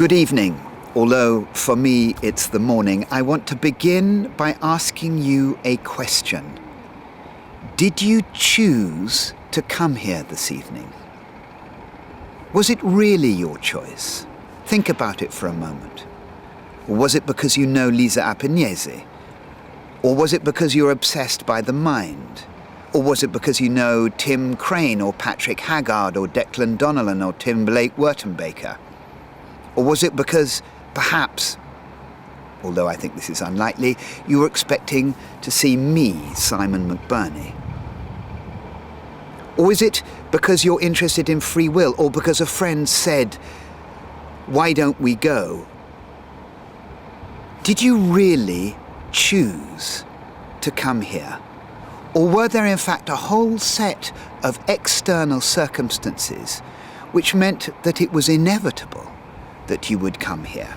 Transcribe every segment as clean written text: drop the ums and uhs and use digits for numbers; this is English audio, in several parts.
Good evening. Although for me it's the morning, I want to begin by asking you a question. Did you choose to come here this evening? Was it really your choice? Think about it for a moment. Or was it because you know Lisa Appignanesi? Or was it because you're obsessed by the mind? Or was it because you know Tim Crane or Patrick Haggard or Declan Donnellan or Timberlake Wertenbaker? Or was it because, perhaps, although I think this is unlikely, you were expecting to see me, Simon McBurney? Or is it because you're interested in free will, or because a friend said, "Why don't we go?" Did you really choose to come here? Or were there in fact a whole set of external circumstances which meant that it was inevitable that you would come here?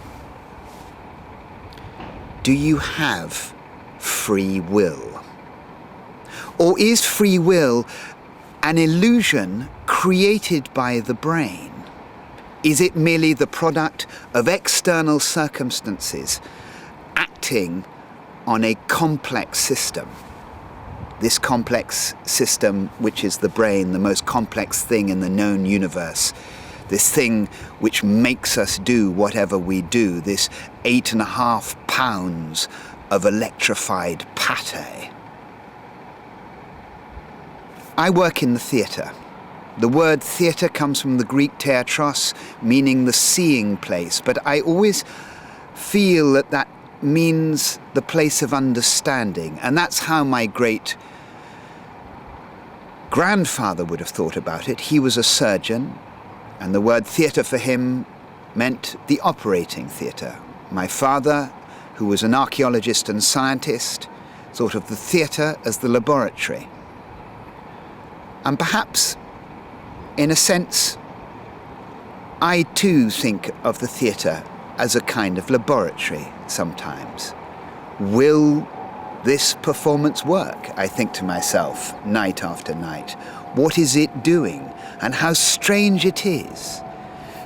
Do you have free will? Or is free will an illusion created by the brain? Is it merely the product of external circumstances acting on a complex system? This complex system, which is the brain, the most complex thing in the known universe, this thing which makes us do whatever we do, this 8.5 pounds of electrified pate. I work in the theatre. The word theatre comes from the Greek theatros, meaning the seeing place, but I always feel that that means the place of understanding, and that's how my great grandfather would have thought about it. He was a surgeon, and the word theatre for him meant the operating theatre. My father, who was an archaeologist and scientist, thought of the theatre as the laboratory. And perhaps, in a sense, I too think of the theatre as a kind of laboratory sometimes. Will this performance work? I think to myself, night after night. What is it doing? And how strange it is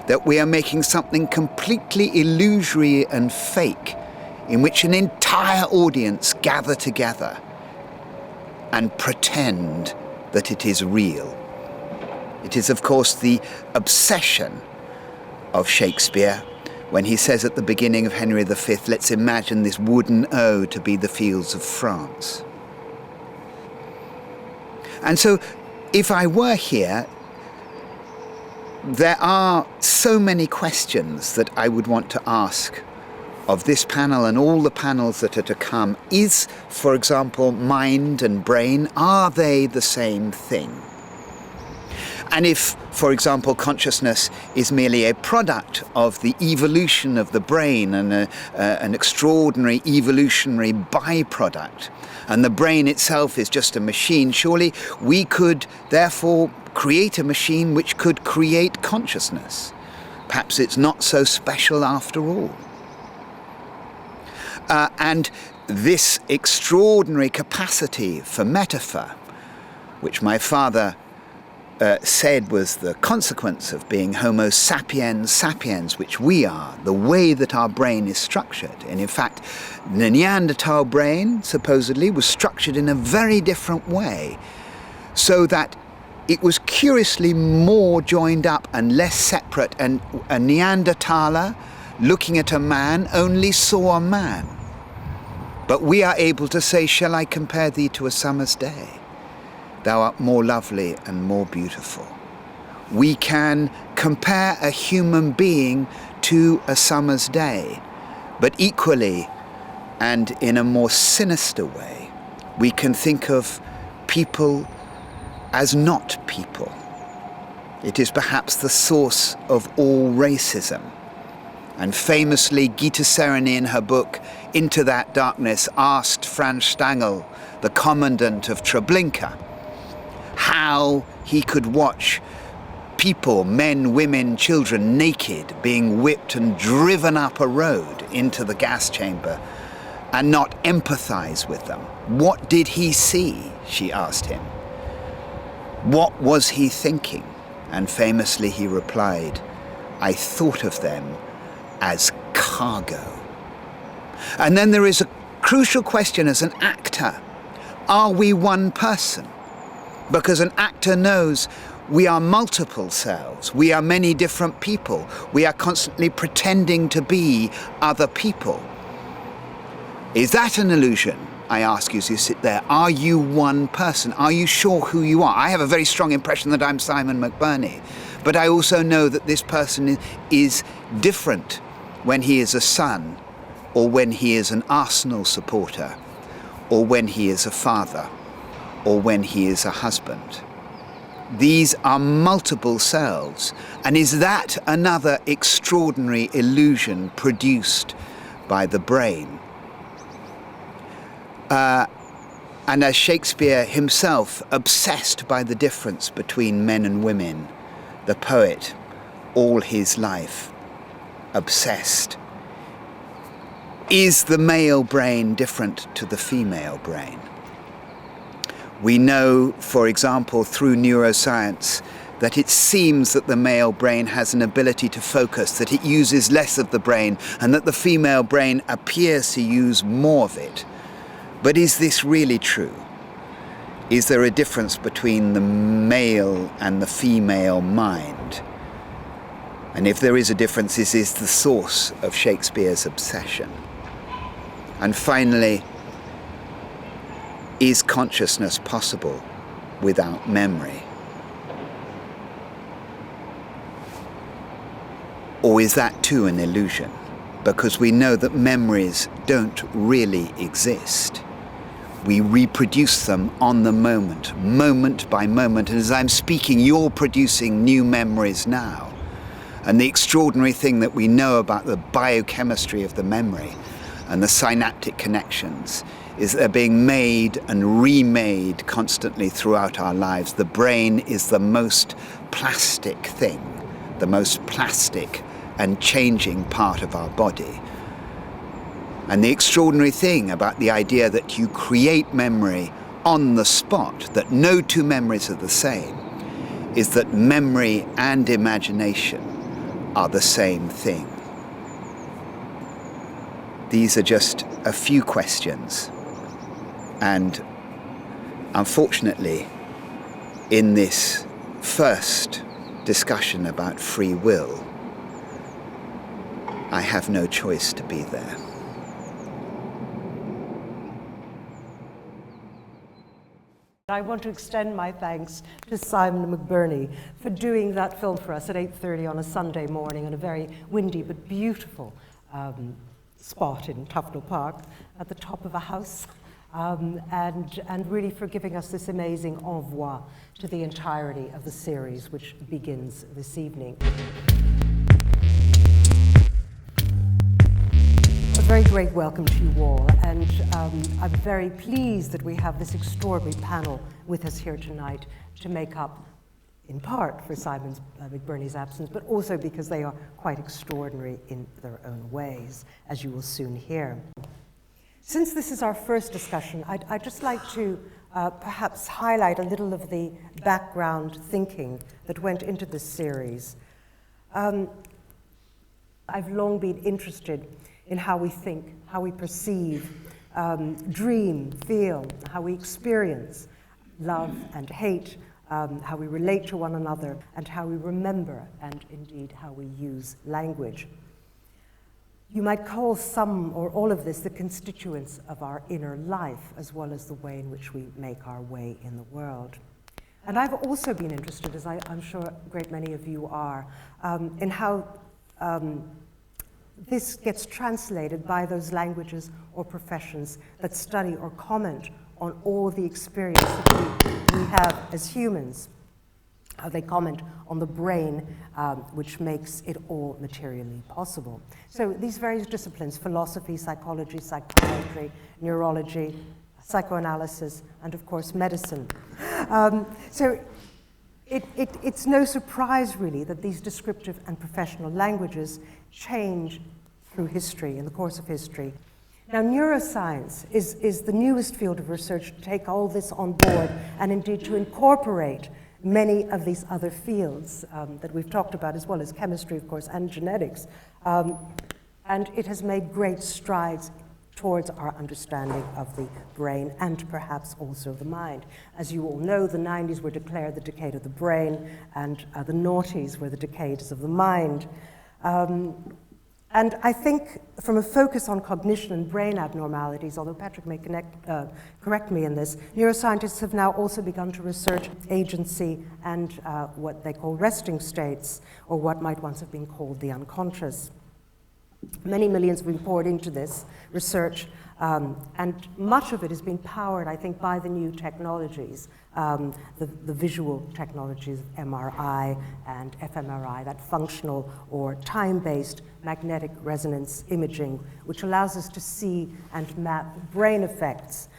that we are making something completely illusory and fake, in which an entire audience gather together and pretend that it is real. It is, of course, the obsession of Shakespeare when he says at the beginning of Henry V, "Let's imagine this wooden O to be the fields of France." And so, if I were here, there are so many questions that I would want to ask of this panel and all the panels that are to come. Is, for example, mind and brain, are they the same thing? And if, for example, consciousness is merely a product of the evolution of the brain and an extraordinary evolutionary byproduct, and the brain itself is just a machine, surely we could therefore create a machine which could create consciousness. Perhaps it's not so special after all. And this extraordinary capacity for metaphor, which my father said was the consequence of being Homo sapiens sapiens, which we are, the way that our brain is structured. And in fact, the Neanderthal brain, supposedly, was structured in a very different way, so that it was curiously more joined up and less separate, and a Neanderthaler, looking at a man, only saw a man. But we are able to say, "Shall I compare thee to a summer's day? Thou art more lovely and more beautiful." We can compare a human being to a summer's day, but equally, and in a more sinister way, we can think of people as not people. It is perhaps the source of all racism. And famously, Gita Sereny in her book, Into That Darkness, asked Franz Stangl, the commandant of Treblinka, how he could watch people, men, women, children, naked, being whipped and driven up a road into the gas chamber and not empathize with them. What did he see? She asked him. What was he thinking? And famously he replied, "I thought of them as cargo. And then there is a crucial question as an actor. Are we one person? Because an actor knows we are multiple selves. We are many different people. We are constantly pretending to be other people. Is that an illusion? I ask you as you sit there. Are you one person? Are you sure who you are? I have a very strong impression that I'm Simon McBurney, but I also know that this person is different when he is a son, or when he is an Arsenal supporter, or when he is a father, or when he is a husband. These are multiple selves, and is that another extraordinary illusion produced by the brain? And as Shakespeare himself, obsessed by the difference between men and women, the poet, all his life, obsessed. Is the male brain different to the female brain? We know, for example, through neuroscience, that it seems that the male brain has an ability to focus, that it uses less of the brain, and that the female brain appears to use more of it. But is this really true? Is there a difference between the male and the female mind? And if there is a difference, is this the source of Shakespeare's obsession? And finally, is consciousness possible without memory? Or is that too an illusion? Because we know that memories don't really exist. We reproduce them on the moment by moment. And as I'm speaking, you're producing new memories now. And the extraordinary thing that we know about the biochemistry of the memory and the synaptic connections is they're being made and remade constantly throughout our lives. The brain is the most plastic thing, the most plastic and changing part of our body. And the extraordinary thing about the idea that you create memory on the spot, that no two memories are the same, is that memory and imagination are the same thing. These are just a few questions. And unfortunately, in this first discussion about free will, I have no choice to be there. I want to extend my thanks to Simon McBurney for doing that film for us at 8:30 on a Sunday morning in a very windy but beautiful spot in Tufnell Park at the top of a house, and really for giving us this amazing envoi to the entirety of the series, which begins this evening. A very great welcome to you all, and I'm very pleased that we have this extraordinary panel with us here tonight to make up, in part, for Simon McBurney's absence, but also because they are quite extraordinary in their own ways, as you will soon hear. Since this is our first discussion, I'd just like to perhaps highlight a little of the background thinking that went into this series. I've long been interested in how we think, how we perceive, dream, feel, how we experience love and hate, how we relate to one another, and how we remember, and indeed how we use language. You might call some or all of this the constituents of our inner life, as well as the way in which we make our way in the world. And I've also been interested, as I'm sure a great many of you are, in how this gets translated by those languages or professions that study or comment on all the experience that we have as humans, how they comment on the brain, which makes it all materially possible. So these various disciplines, philosophy, psychology, psychiatry, neurology, psychoanalysis, and of course medicine. So it's no surprise really that these descriptive and professional languages change through history, in the course of history. Now, neuroscience is the newest field of research to take all this on board and indeed to incorporate many of these other fields that we've talked about, as well as chemistry, of course, and genetics. and it has made great strides towards our understanding of the brain and perhaps also the mind. As you all know, the 90s were declared the decade of the brain, and the noughties were the decades of the mind. And I think from a focus on cognition and brain abnormalities, although Patrick may correct me in this, neuroscientists have now also begun to research agency and what they call resting states, or what might once have been called the unconscious. Many millions have been poured into this research, and much of it has been powered, I think, by the new technologies, the visual technologies of MRI and fMRI, that functional or time-based magnetic resonance imaging, which allows us to see and map brain effects,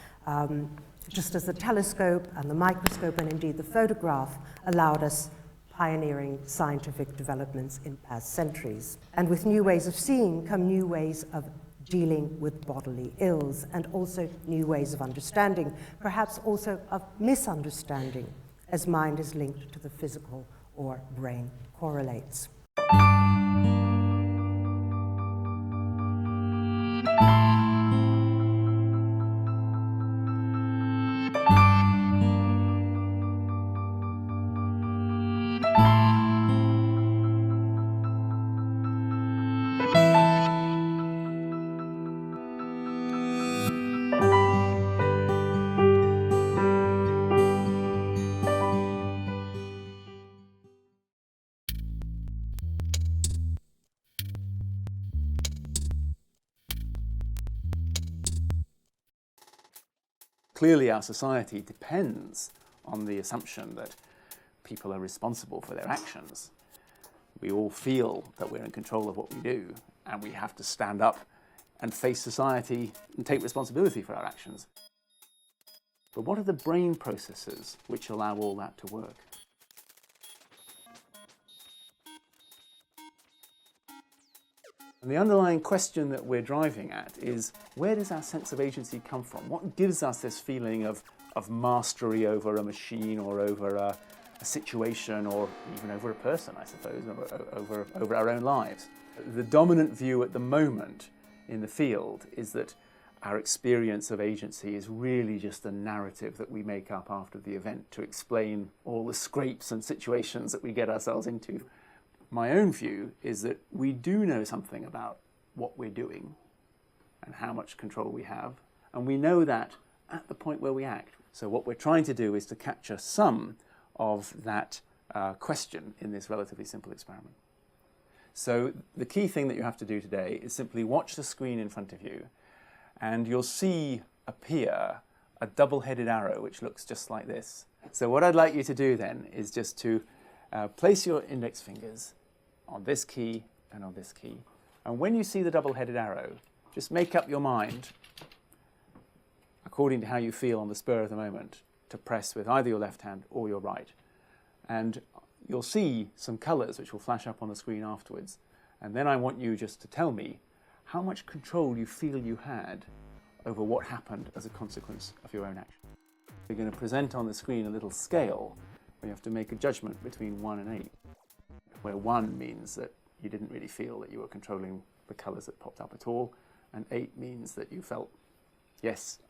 just as the telescope and the microscope and indeed the photograph allowed us pioneering scientific developments in past centuries. And with new ways of seeing come new ways of dealing with bodily ills, and also new ways of understanding, perhaps also of misunderstanding, as mind is linked to the physical or brain correlates. Clearly, our society depends on the assumption that people are responsible for their actions. We all feel that we're in control of what we do, and we have to stand up and face society and take responsibility for our actions. But what are the brain processes which allow all that to work? And the underlying question that we're driving at is, where does our sense of agency come from? What gives us this feeling of mastery over a machine, or over a situation, or even over a person, I suppose, or over our own lives? The dominant view at the moment in the field is that our experience of agency is really just a narrative that we make up after the event to explain all the scrapes and situations that we get ourselves into. My own view is that we do know something about what we're doing and how much control we have, and we know that at the point where we act. So what we're trying to do is to capture some of that question in this relatively simple experiment. So the key thing that you have to do today is simply watch the screen in front of you, and you'll see appear a double-headed arrow which looks just like this. So what I'd like you to do then is just to place your index fingers on this key and on this key. And when you see the double-headed arrow, just make up your mind, according to how you feel on the spur of the moment, to press with either your left hand or your right. And you'll see some colours which will flash up on the screen afterwards. And then I want you just to tell me how much control you feel you had over what happened as a consequence of your own action. We're going to present on the screen a little scale where you have to make a judgment between 1 and 8, where 1 means that you didn't really feel that you were controlling the colours that popped up at all, and 8 means that you felt, yes,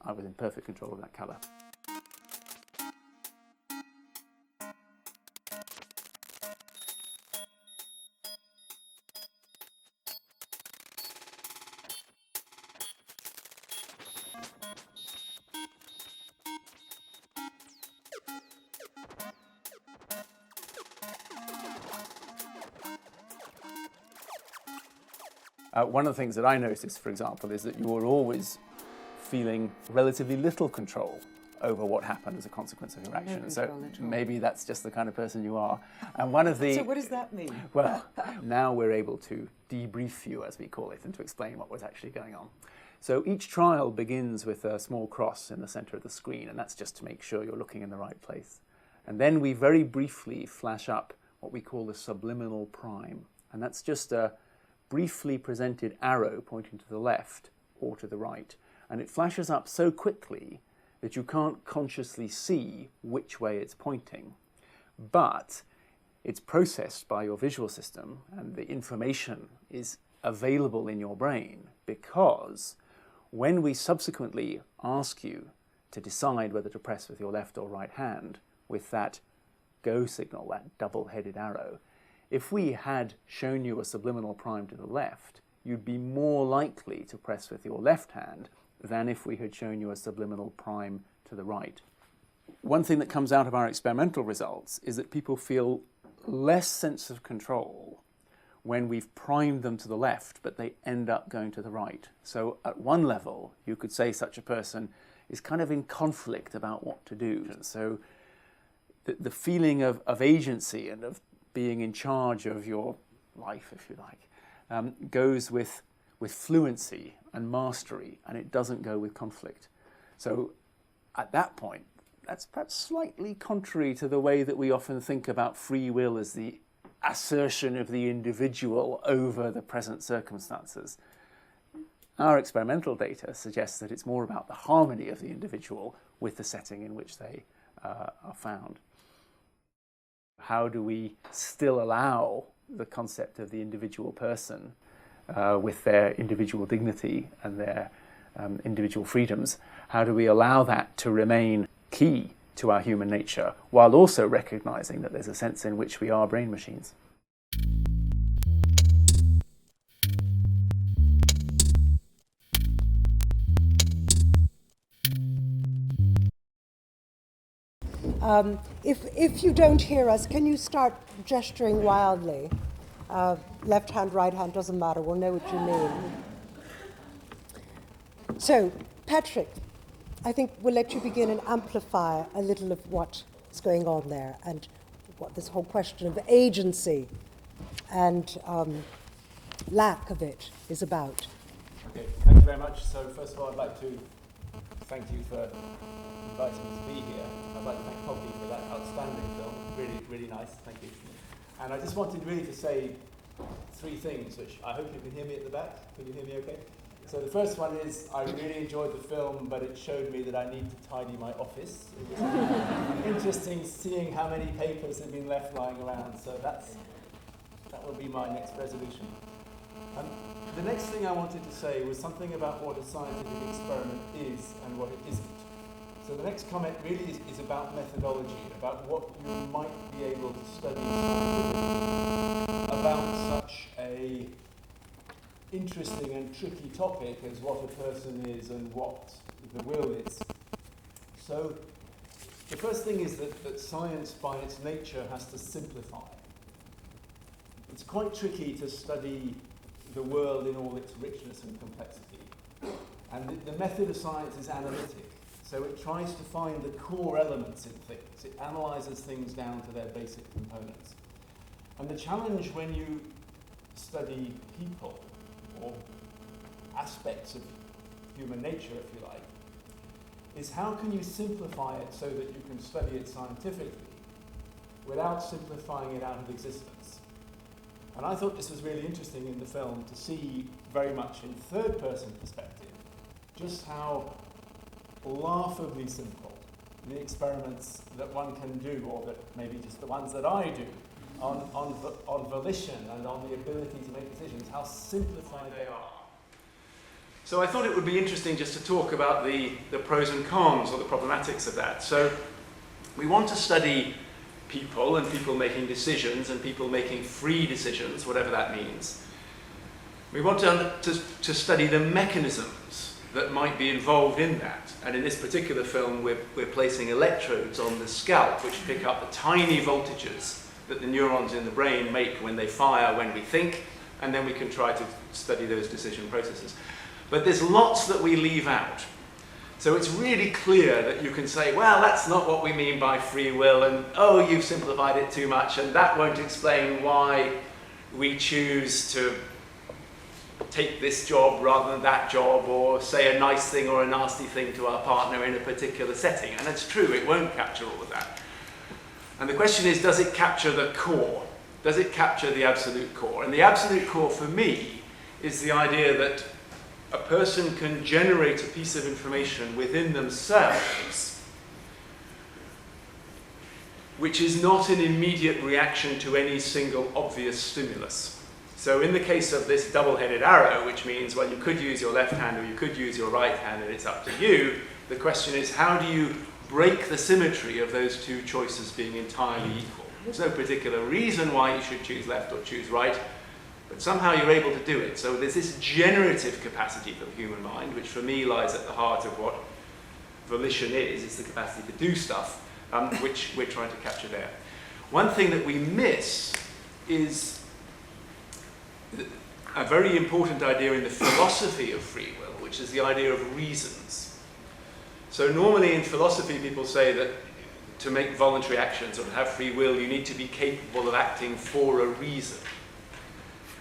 I was in perfect control of that colour. One of the things that I noticed, for example, is that you were always feeling relatively little control over what happened as a consequence of your action. So maybe that's just the kind of person you are. And one of the... So what does that mean? Well, now we're able to debrief you, as we call it, and to explain what was actually going on. So each trial begins with a small cross in the center of the screen, and that's just to make sure you're looking in the right place. And then we very briefly flash up what we call the subliminal prime. And that's just a briefly presented arrow pointing to the left or to the right. And it flashes up so quickly that you can't consciously see which way it's pointing. But it's processed by your visual system, and the information is available in your brain, because when we subsequently ask you to decide whether to press with your left or right hand with that go signal, that double-headed arrow, if we had shown you a subliminal prime to the left, you'd be more likely to press with your left hand than if we had shown you a subliminal prime to the right. One thing that comes out of our experimental results is that people feel less sense of control when we've primed them to the left, but they end up going to the right. So at one level, you could say such a person is kind of in conflict about what to do. So the feeling of agency and of being in charge of your life, if you like, goes with fluency and mastery, and it doesn't go with conflict. So at that point, that's perhaps slightly contrary to the way that we often think about free will as the assertion of the individual over the present circumstances. Our experimental data suggests that it's more about the harmony of the individual with the setting in which they are found. How do we still allow the concept of the individual person with their individual dignity and their individual freedoms? How do we allow that to remain key to our human nature, while also recognizing that there's a sense in which we are brain machines? If you don't hear us, can you start gesturing wildly? Left hand, right hand, doesn't matter, we'll know what you mean. So, Patrick, I think we'll let you begin and amplify a little of what's going on there and what this whole question of agency and lack of it is about. Okay, thank you very much. So first of all, I'd like to thank you for inviting me to be here. I'd like to thank Poppy for that outstanding film. Really, really nice. Thank you. And I just wanted really to say three things, which I hope you can hear me at the back. Can you hear me okay? So the first one is I really enjoyed the film, but it showed me that I need to tidy my office. It was interesting seeing how many papers had been left lying around. So that will be my next resolution. The next thing I wanted to say was something about what a scientific experiment is and what it isn't. So the next comment really is about methodology, about what you might be able to study scientifically about such a interesting and tricky topic as what a person is and what the will is. So the first thing is that science by its nature has to simplify. It's quite tricky to study the world in all its richness and complexity. And the method of science is analytic. So it tries to find the core elements in things. It analyzes things down to their basic components. And the challenge when you study people, or aspects of human nature, if you like, is how can you simplify it so that you can study it scientifically without simplifying it out of existence? And I thought this was really interesting in the film to see very much in third-person perspective just how laughably simple the experiments that one can do, or that maybe just the ones that I do, on volition and on the ability to make decisions, how simplified they are. So I thought it would be interesting just to talk about the pros and cons or the problematics of that. So we want to study people and people making decisions and people making free decisions, whatever that means. We want to study the mechanisms that might be involved in that. And in this particular film, we're placing electrodes on the scalp which pick up the tiny voltages that the neurons in the brain make when they fire when we think, and then we can try to study those decision processes. But there's lots that we leave out. So it's really clear that you can say, well, that's not what we mean by free will, and oh, you've simplified it too much, and that won't explain why we choose to take this job rather than that job, or say a nice thing or a nasty thing to our partner in a particular setting. And it's true, it won't capture all of that. And the question is, does it capture the core? Does it capture the absolute core? And the absolute core for me is the idea that a person can generate a piece of information within themselves which is not an immediate reaction to any single obvious stimulus. So in the case of this double-headed arrow, which means, well, you could use your left hand or you could use your right hand, and it's up to you, the question is, how do you break the symmetry of those two choices being entirely equal? There's no particular reason why you should choose left or choose right, but somehow you're able to do it. So there's this generative capacity for the human mind, which for me lies at the heart of what volition is. It's the capacity to do stuff, which we're trying to capture there. One thing that we miss is a very important idea in the philosophy of free will, which is the idea of reasons. So normally in philosophy, people say that to make voluntary actions or to have free will, you need to be capable of acting for a reason.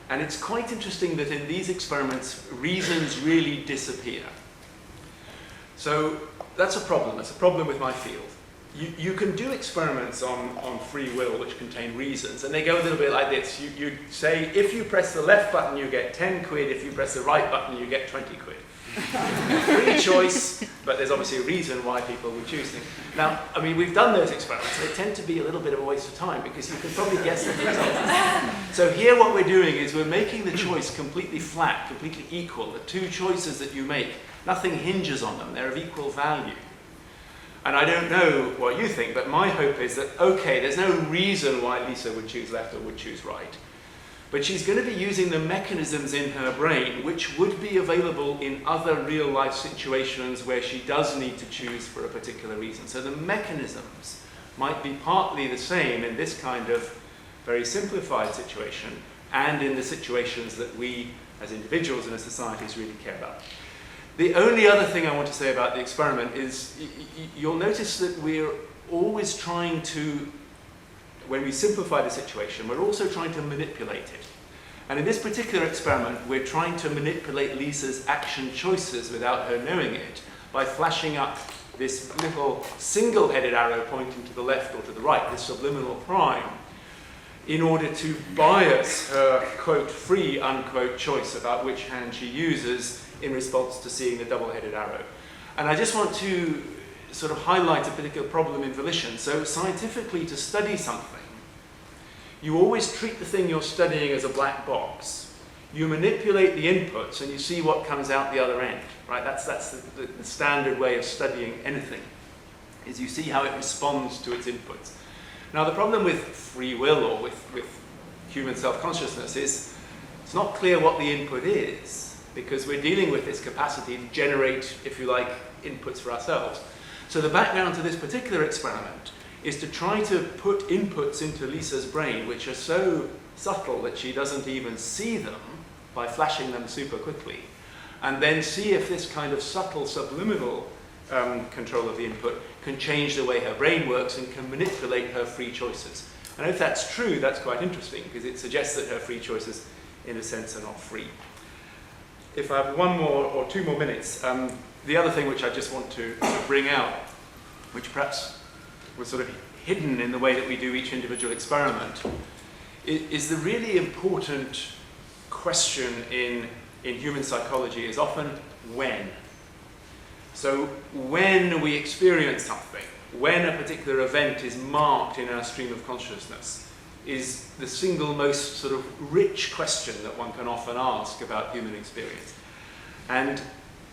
And it's quite interesting that in these experiments, reasons really disappear. So that's a problem. It's a problem with my field. You can do experiments on free will which contain reasons, and they go a little bit like this. You say, if you press the left button, you get 10 quid. If you press the right button, you get 20 quid. Free choice, but there's obviously a reason why people would choose things. Now, I mean, we've done those experiments. They tend to be a little bit of a waste of time because you can probably guess the results. So here what we're doing is we're making the choice completely flat, completely equal. The two choices that you make, nothing hinges on them. They're of equal value. And I don't know what you think, but my hope is that, okay, there's no reason why Lisa would choose left or would choose right. But she's going to be using the mechanisms in her brain which would be available in other real-life situations where she does need to choose for a particular reason. So the mechanisms might be partly the same in this kind of very simplified situation and in the situations that we as individuals and as societies really care about. The only other thing I want to say about the experiment is you'll notice that we're always trying to, when we simplify the situation, we're also trying to manipulate it. And in this particular experiment, we're trying to manipulate Lisa's action choices without her knowing it by flashing up this little single-headed arrow pointing to the left or to the right, this subliminal prime, in order to bias her, quote, free, unquote, choice about which hand she uses in response to seeing the double-headed arrow. And I just want to sort of highlight a particular problem in volition. So scientifically, to study something, you always treat the thing you're studying as a black box. You manipulate the inputs and you see what comes out the other end, right? That's the standard way of studying anything, is you see how it responds to its inputs. Now the problem with free will or with human self-consciousness is it's not clear what the input is, because we're dealing with this capacity to generate, if you like, inputs for ourselves. So the background to this particular experiment is to try to put inputs into Lisa's brain which are so subtle that she doesn't even see them by flashing them super quickly, and then see if this kind of subtle subliminal control of the input can change the way her brain works and can manipulate her free choices. And if that's true, that's quite interesting, because it suggests that her free choices, in a sense, are not free. If I have one more or 2 more minutes, the other thing which I just want to bring out, which perhaps was sort of hidden in the way that we do each individual experiment, is the really important question in human psychology is often when. So when we experience something, when a particular event is marked in our stream of consciousness, is the single most sort of rich question that one can often ask about human experience. And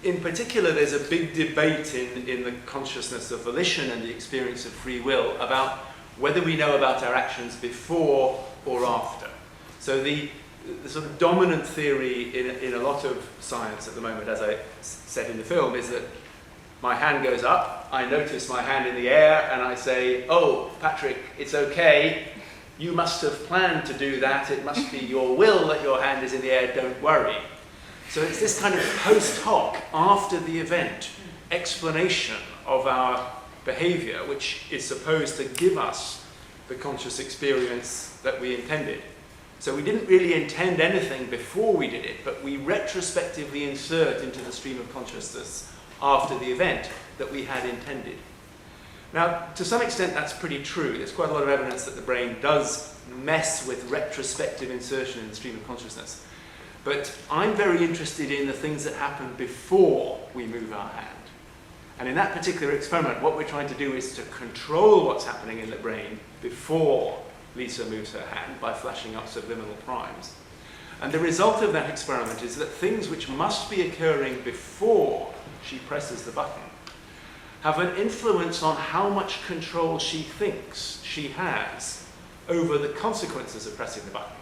in particular, there's a big debate in the consciousness of volition and the experience of free will about whether we know about our actions before or after. So the sort of dominant theory in a lot of science at the moment, as I said in the film, is that my hand goes up, I notice my hand in the air, and I say, oh, Patrick, it's okay. You must have planned to do that. It must be your will that your hand is in the air. Don't worry. So it's this kind of post hoc, after the event, explanation of our behavior, which is supposed to give us the conscious experience that we intended. So we didn't really intend anything before we did it, but we retrospectively insert into the stream of consciousness after the event that we had intended. Now, to some extent, that's pretty true. There's quite a lot of evidence that the brain does mess with retrospective insertion in the stream of consciousness. But I'm very interested in the things that happen before we move our hand. And in that particular experiment, what we're trying to do is to control what's happening in the brain before Lisa moves her hand by flashing up subliminal primes. And the result of that experiment is that things which must be occurring before she presses the button have an influence on how much control she thinks she has over the consequences of pressing the button.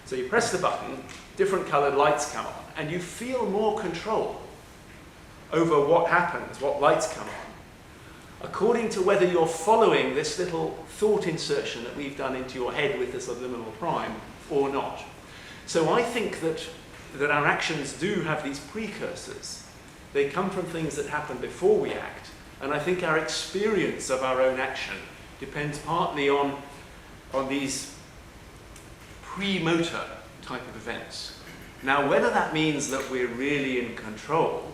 So you press the button, different coloured lights come on, and you feel more control over what happens, what lights come on, according to whether you're following this little thought insertion that we've done into your head with the subliminal prime or not. So I think that our actions do have these precursors. They come from things that happen before we act, and I think our experience of our own action depends partly on these pre-motor type of events. Now, whether that means that we're really in control,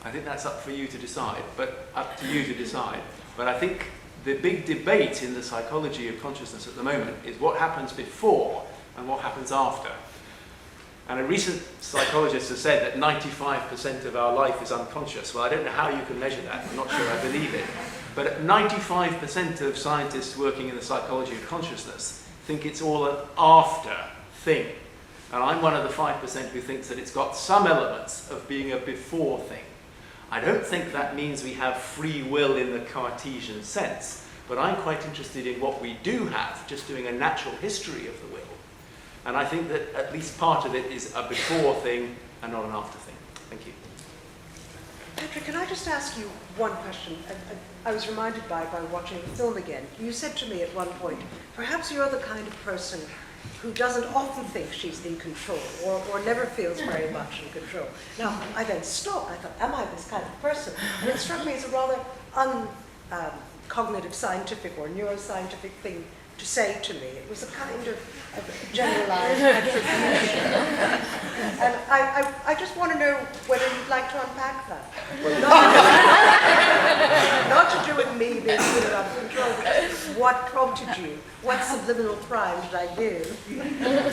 I think that's up for you to decide, but up to you to decide. But I think the big debate in the psychology of consciousness at the moment is what happens before and what happens after. And a recent psychologist has said that 95% of our life is unconscious. Well, I don't know how you can measure that. I'm not sure I believe it. But 95% of scientists working in the psychology of consciousness think it's all an after thing. And I'm one of the 5% who thinks that it's got some elements of being a before thing. I don't think that means we have free will in the Cartesian sense, but I'm quite interested in what we do have, just doing a natural history of the will. And I think that at least part of it is a before thing and not an after thing. Thank you. Patrick, can I just ask you one question? I was reminded by watching the film again. You said to me at one point, perhaps you're the kind of person who doesn't often think she's in control or never feels very much in control. Now, I then stopped. I thought, am I this kind of person? And it struck me as a rather cognitive scientific or neuroscientific thing to say to me. It was a kind of generalized attribution. And I just want to know whether you'd like to unpack that. Not to do with me being good and under control, but what prompted you? What subliminal prime did I give?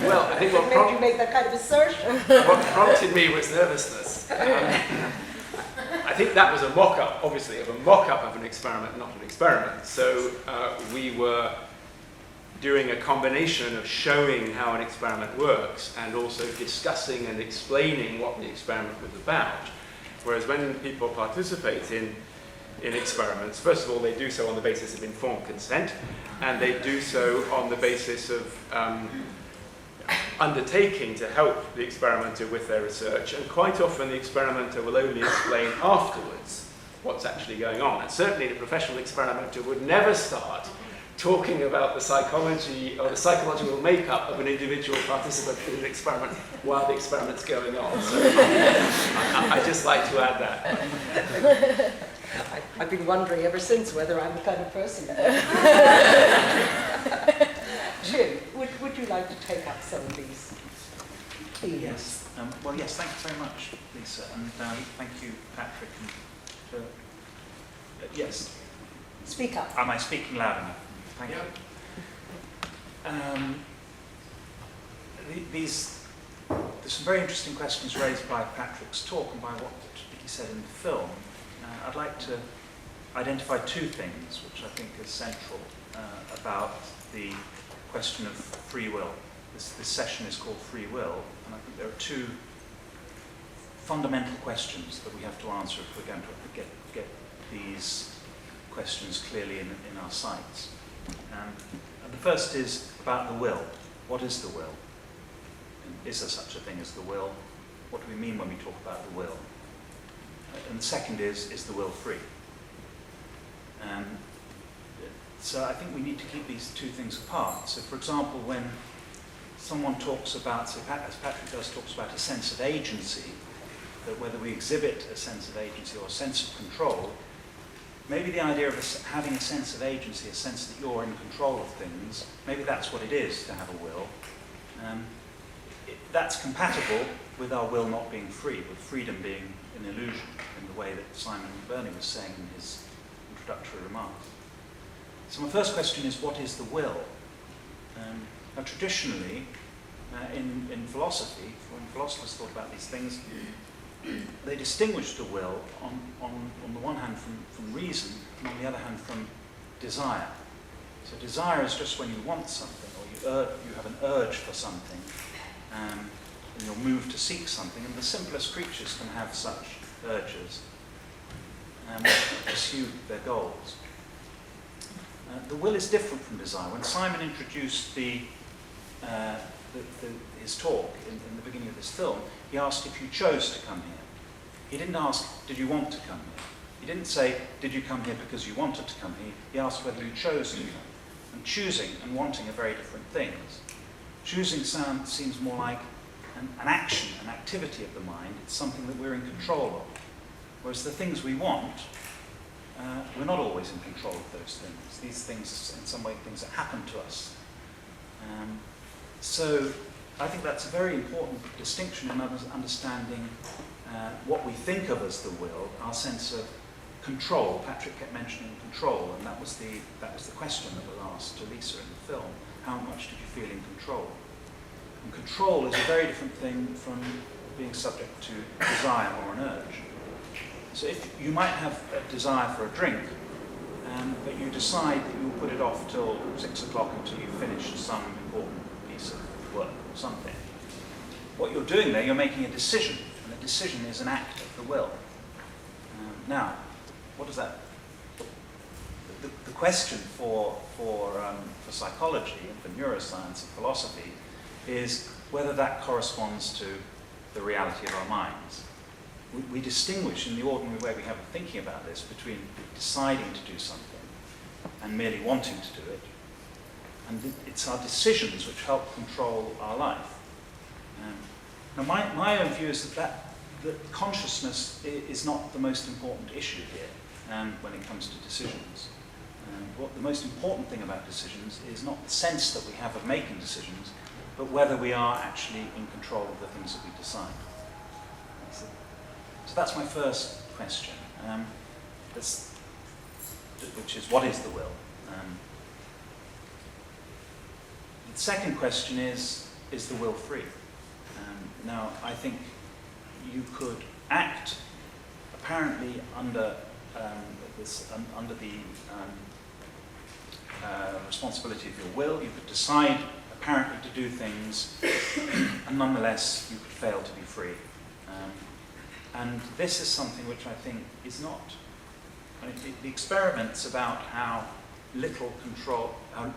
Well, I think what made you make that kind of assertion? What prompted me was nervousness. I think that was a mock-up, obviously, of an experiment, not an experiment. So we were doing a combination of showing how an experiment works and also discussing and explaining what the experiment was about. Whereas when people participate in experiments, first of all, they do so on the basis of informed consent, and they do so on the basis of undertaking to help the experimenter with their research, and quite often the experimenter will only explain afterwards what's actually going on. And certainly the professional experimenter would never start talking about the psychology or the psychological makeup of an individual participant in an experiment while the experiment's going on. So I'd just like to add that. I've been wondering ever since whether I'm the kind of person. Jim, would you like to take up some of these themes? Yes. Well, yes, thanks very much, Lisa, and thank you, Patrick. And, yes. Speak up. Am I speaking loud enough? Thank you. There's some very interesting questions raised by Patrick's talk and by what he said in the film. I'd like to identify two things which I think are central about the question of free will. This session is called Free Will, and I think there are two fundamental questions that we have to answer if we're going to get these questions clearly in our sights. And the first is about the will. What is the will? Is there such a thing as the will? What do we mean when we talk about the will? And the second is the will free? So I think we need to keep these two things apart. So for example, when someone talks about, as Patrick does, talks about a sense of agency, that whether we exhibit a sense of agency or a sense of control, maybe the idea of having a sense of agency, a sense that you're in control of things, maybe that's what it is to have a will. That's compatible with our will not being free, with freedom being an illusion, in the way that Simon McBurney was saying in his introductory remarks. So my first question is, what is the will? Now traditionally, in philosophy, when philosophers thought about these things, they distinguished the will on the one hand from reason, and on the other hand from desire. So desire is just when you want something, or you have an urge for something, in your move to seek something, and the simplest creatures can have such urges and pursue their goals. The will is different from desire. When Simon introduced his talk in the beginning of this film, he asked if you chose to come here. He didn't ask, did you want to come here? He didn't say, did you come here because you wanted to come here? He asked whether you chose to come. And choosing and wanting are very different things. Choosing seems more like an action, an activity of the mind. It's something that we're in control of. Whereas the things we want, we're not always in control of those things. These things, in some way, things that happen to us. So I think that's a very important distinction in understanding what we think of as the will, our sense of control. Patrick kept mentioning control, and that was the question that was asked to Lisa in the film. How much did you feel in control? And control is a very different thing from being subject to desire or an urge. So if you might have a desire for a drink, but you decide that you will put it off till 6 o'clock until you've finished some important piece of work or something. What you're doing there, you're making a decision, and a decision is an act of the will. Now, what does that? The question for psychology and for neuroscience and philosophy is whether that corresponds to the reality of our minds. We distinguish in the ordinary way we have of thinking about this between deciding to do something and merely wanting to do it. And it's our decisions which help control our life. Now my own view is that consciousness is not the most important issue here when it comes to decisions. What the most important thing about decisions is not the sense that we have of making decisions, but whether we are actually in control of the things that we decide. So that's my first question, which is, what is the will? The second question is the will free? Now, I think you could act apparently under the responsibility of your will. You could decide apparently to do things, and nonetheless you could fail to be free. And this is something which I think is not. The experiments about how little control, how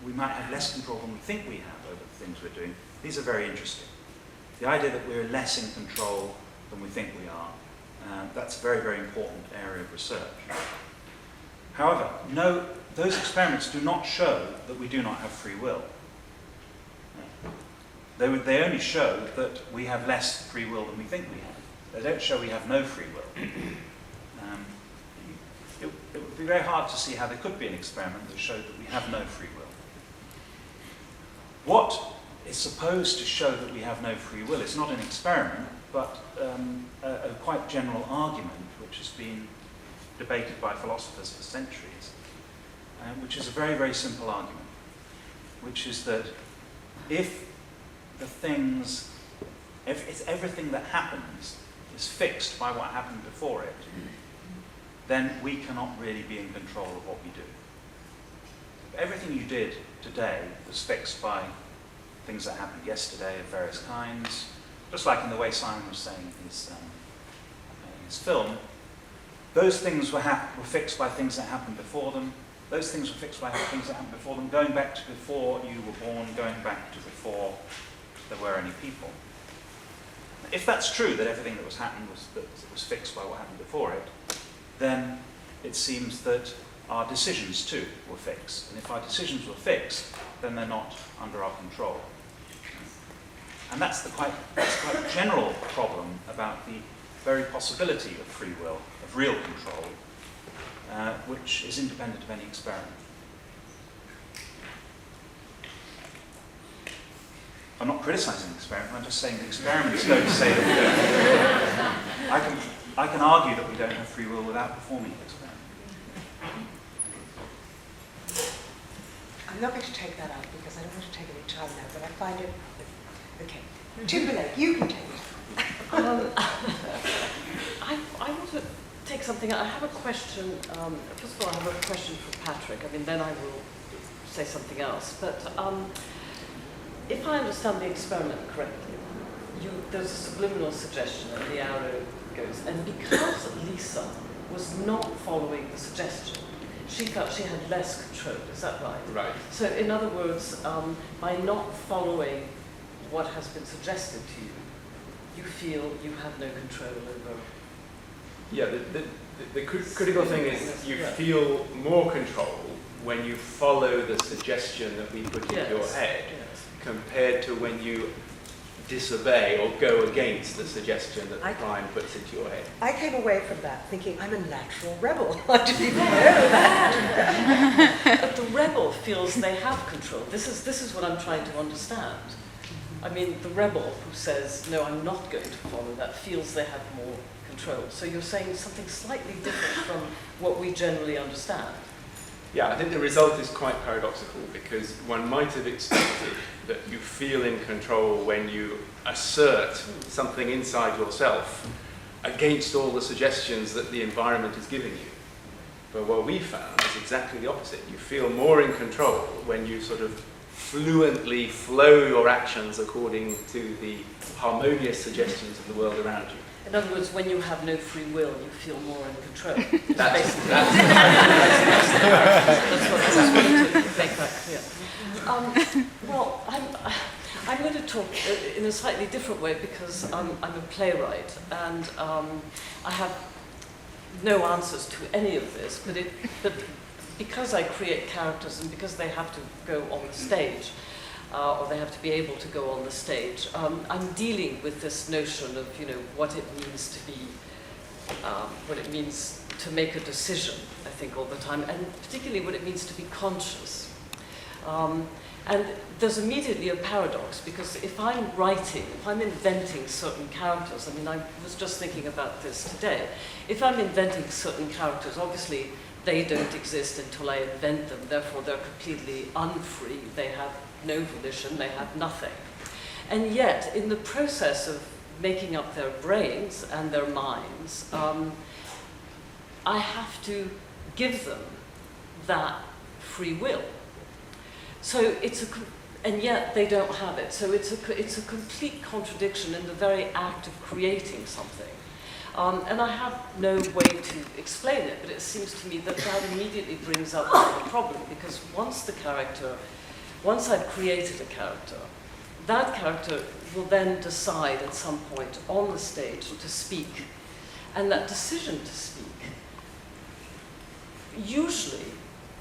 we might have less control than we think we have over the things we're doing, these are very interesting. The idea that we're less in control than we think we are, that's a very, very important area of research. However, those experiments do not show that we do not have free will. They only show that we have less free will than we think we have. They don't show we have no free will. It would be very hard to see how there could be an experiment that showed that we have no free will. What is supposed to show that we have no free will is not an experiment, but a quite general argument which has been debated by philosophers for centuries, which is a very, very simple argument, which is that if everything that happens is fixed by what happened before it, then we cannot really be in control of what we do. If everything you did today was fixed by things that happened yesterday of various kinds, just like in the way Simon was saying in his film, those things were fixed by things that happened before them. Those things were fixed by things that happened before them, going back to before you were born, going back to before there were any people. If that's true, that everything that was fixed by what happened before it, then it seems that our decisions too were fixed. And if our decisions were fixed, then they're not under our control. And that's quite a general problem about the very possibility of free will, of real control, which is independent of any experiment. I'm not criticizing the experiment, I'm just saying the experiments don't say that we don't. I can argue that we don't have free will without performing the experiment. I'm not going to take that out because I don't want to take any time now, but I find it... Okay. Timberlake, you can take it. I want to take something. I have a question. First of all, I have a question for Patrick. I mean, then I will say something else. But if I understand the experiment correctly, there's a subliminal suggestion and the arrow goes. And because Lisa was not following the suggestion, she felt she had less control. Is that right? Right. So in other words, by not following what has been suggested to you, you feel you have no control over. Yeah, the critical thing is you feel more control when you follow the suggestion that we put into your head compared to when you disobey or go against the suggestion that the prime puts into your head. I came away from that thinking I'm a natural rebel. I didn't even know that. But the rebel feels they have control. This is what I'm trying to understand. I mean, the rebel who says, no, I'm not going to follow that, feels they have more control. So you're saying something slightly different from what we generally understand. Yeah, I think the result is quite paradoxical because one might have expected that you feel in control when you assert something inside yourself against all the suggestions that the environment is giving you. But what we found is exactly the opposite. You feel more in control when you sort of fluently flow your actions according to the harmonious suggestions of the world around you. In other words, when you have no free will, you feel more in control. That's what I wanted to make that clear. Well, I'm going to talk in a slightly different way because I'm a playwright and I have no answers to any of this, but because I create characters and because they have to go on the stage, or they have to be able to go on the stage, I'm dealing with this notion of, what it means to be, what it means to make a decision, I think, all the time, and particularly what it means to be conscious. And there's immediately a paradox, because if I'm writing, if I'm inventing certain characters, I mean, I was just thinking about this today, if I'm inventing certain characters, obviously they don't exist until I invent them, therefore they're completely unfree, they have no volition, they have nothing. And yet, in the process of making up their brains and their minds, I have to give them that free will. So and yet they don't have it. So it's a complete contradiction in the very act of creating something. And I have no way to explain it, but it seems to me that immediately brings up the problem, because once I've created a character, that character will then decide at some point on the stage to speak. And that decision to speak usually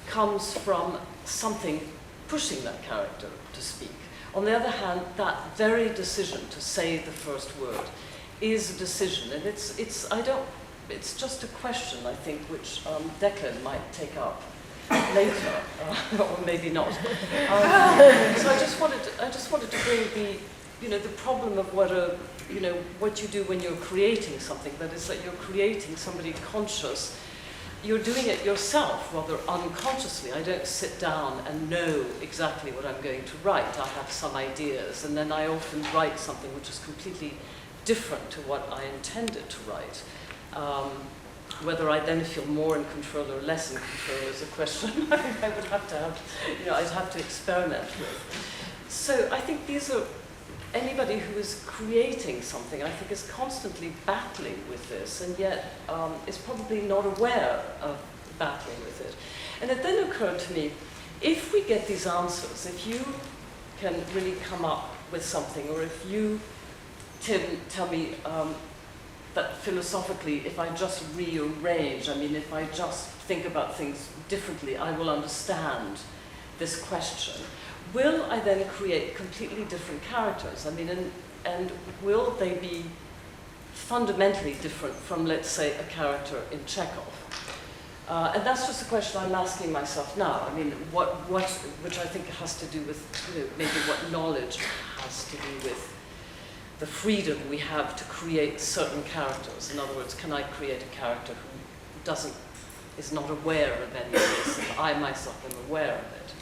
comes from something pushing that character to speak. On the other hand, that very decision to say the first word is a decision, and it's just a question, I think, which Declan might take up later, or maybe not. So I just wanted to bring the problem of what you do when you're creating something. That is, that you're creating somebody conscious. You're doing it yourself, rather unconsciously. I don't sit down and know exactly what I'm going to write. I have some ideas, and then I often write something which is completely different to what I intended to write. Whether I then feel more in control or less in control is a question I would have to have, I'd have to experiment with. So I think these are, anybody who is creating something, I think, is constantly battling with this, and yet is probably not aware of battling with it. And it then occurred to me, if we get these answers, if you can really come up with something, or if you, Tim, tell me that philosophically, if I just rearrange, if I just think about things differently, I will understand this question. Will I then create completely different characters? And will they be fundamentally different from, let's say, a character in Chekhov? And that's just a question I'm asking myself now. Which I think has to do with, maybe what knowledge has to do with the freedom we have to create certain characters. In other words, can I create a character who is not aware of any of this, and I myself am aware of it?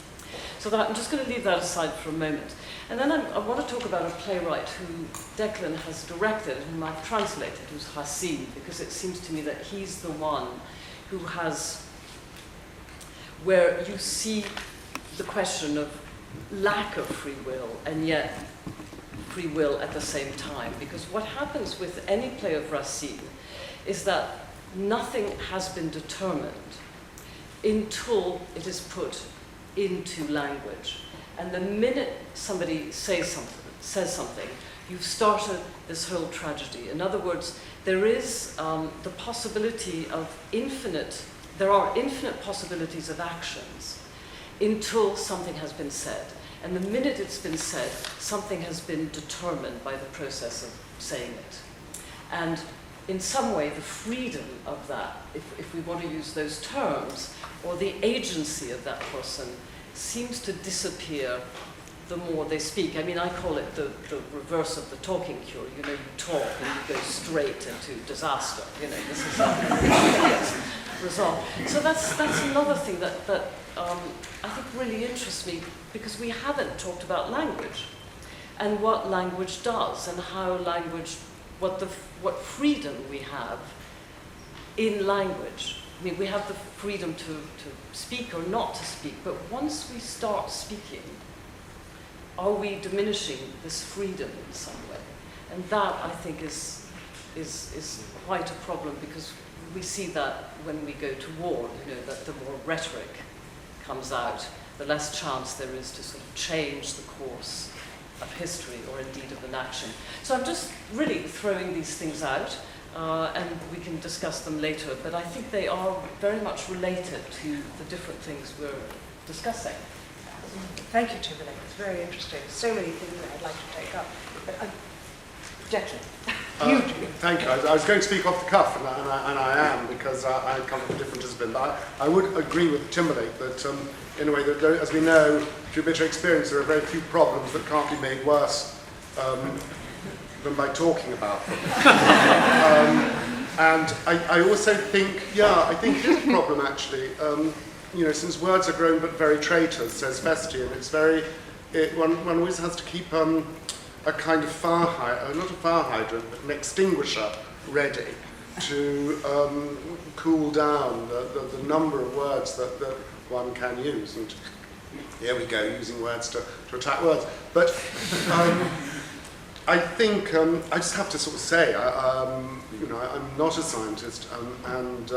So I'm just going to leave that aside for a moment. And then I want to talk about a playwright who Declan has directed, whom I've translated, who's Racine, because it seems to me that he's the one who where you see the question of lack of free will, and yet free will at the same time, because what happens with any play of Racine is that nothing has been determined until it is put into language. And the minute somebody says something, you've started this whole tragedy. In other words, there is the possibility of there are infinite possibilities of actions until something has been said. And the minute it's been said, something has been determined by the process of saying it. And in some way, the freedom of that, if we want to use those terms, or the agency of that person, seems to disappear the more they speak. I mean, I call it the reverse of the talking cure. You know, you talk and you go straight into disaster. You know, this is how it gets resolved. So that's another thing that I think really interests me, because we haven't talked about language and what language does and how language, what freedom we have in language. I mean, we have the freedom to speak or not to speak, but once we start speaking, are we diminishing this freedom in some way? And that, I think, is quite a problem, because we see that when we go to war, you know, that the more rhetoric comes out, the less chance there is to sort of change the course of history or indeed of an action. So I'm just really throwing these things out, and we can discuss them later, but I think they are very much related to the different things we're discussing. Thank you, Timberlake. It's very interesting. So many things that I'd like to take up. But objection. Thank you. I was going to speak off the cuff, and I am, because I come from a different discipline. But I would agree with Timberlake that, in a way, that as we know, through bitter experience, there are very few problems that can't be made worse than by talking about them. And I also think, I think it is a problem, actually. You know, since words are grown but very traitors, says Festian, one always has to keep a kind of not a fire hydrant, but an extinguisher ready to cool down the number of words that one can use. And here we go, using words to attack words. But I think I just have to sort of say, you know, I'm not a scientist, and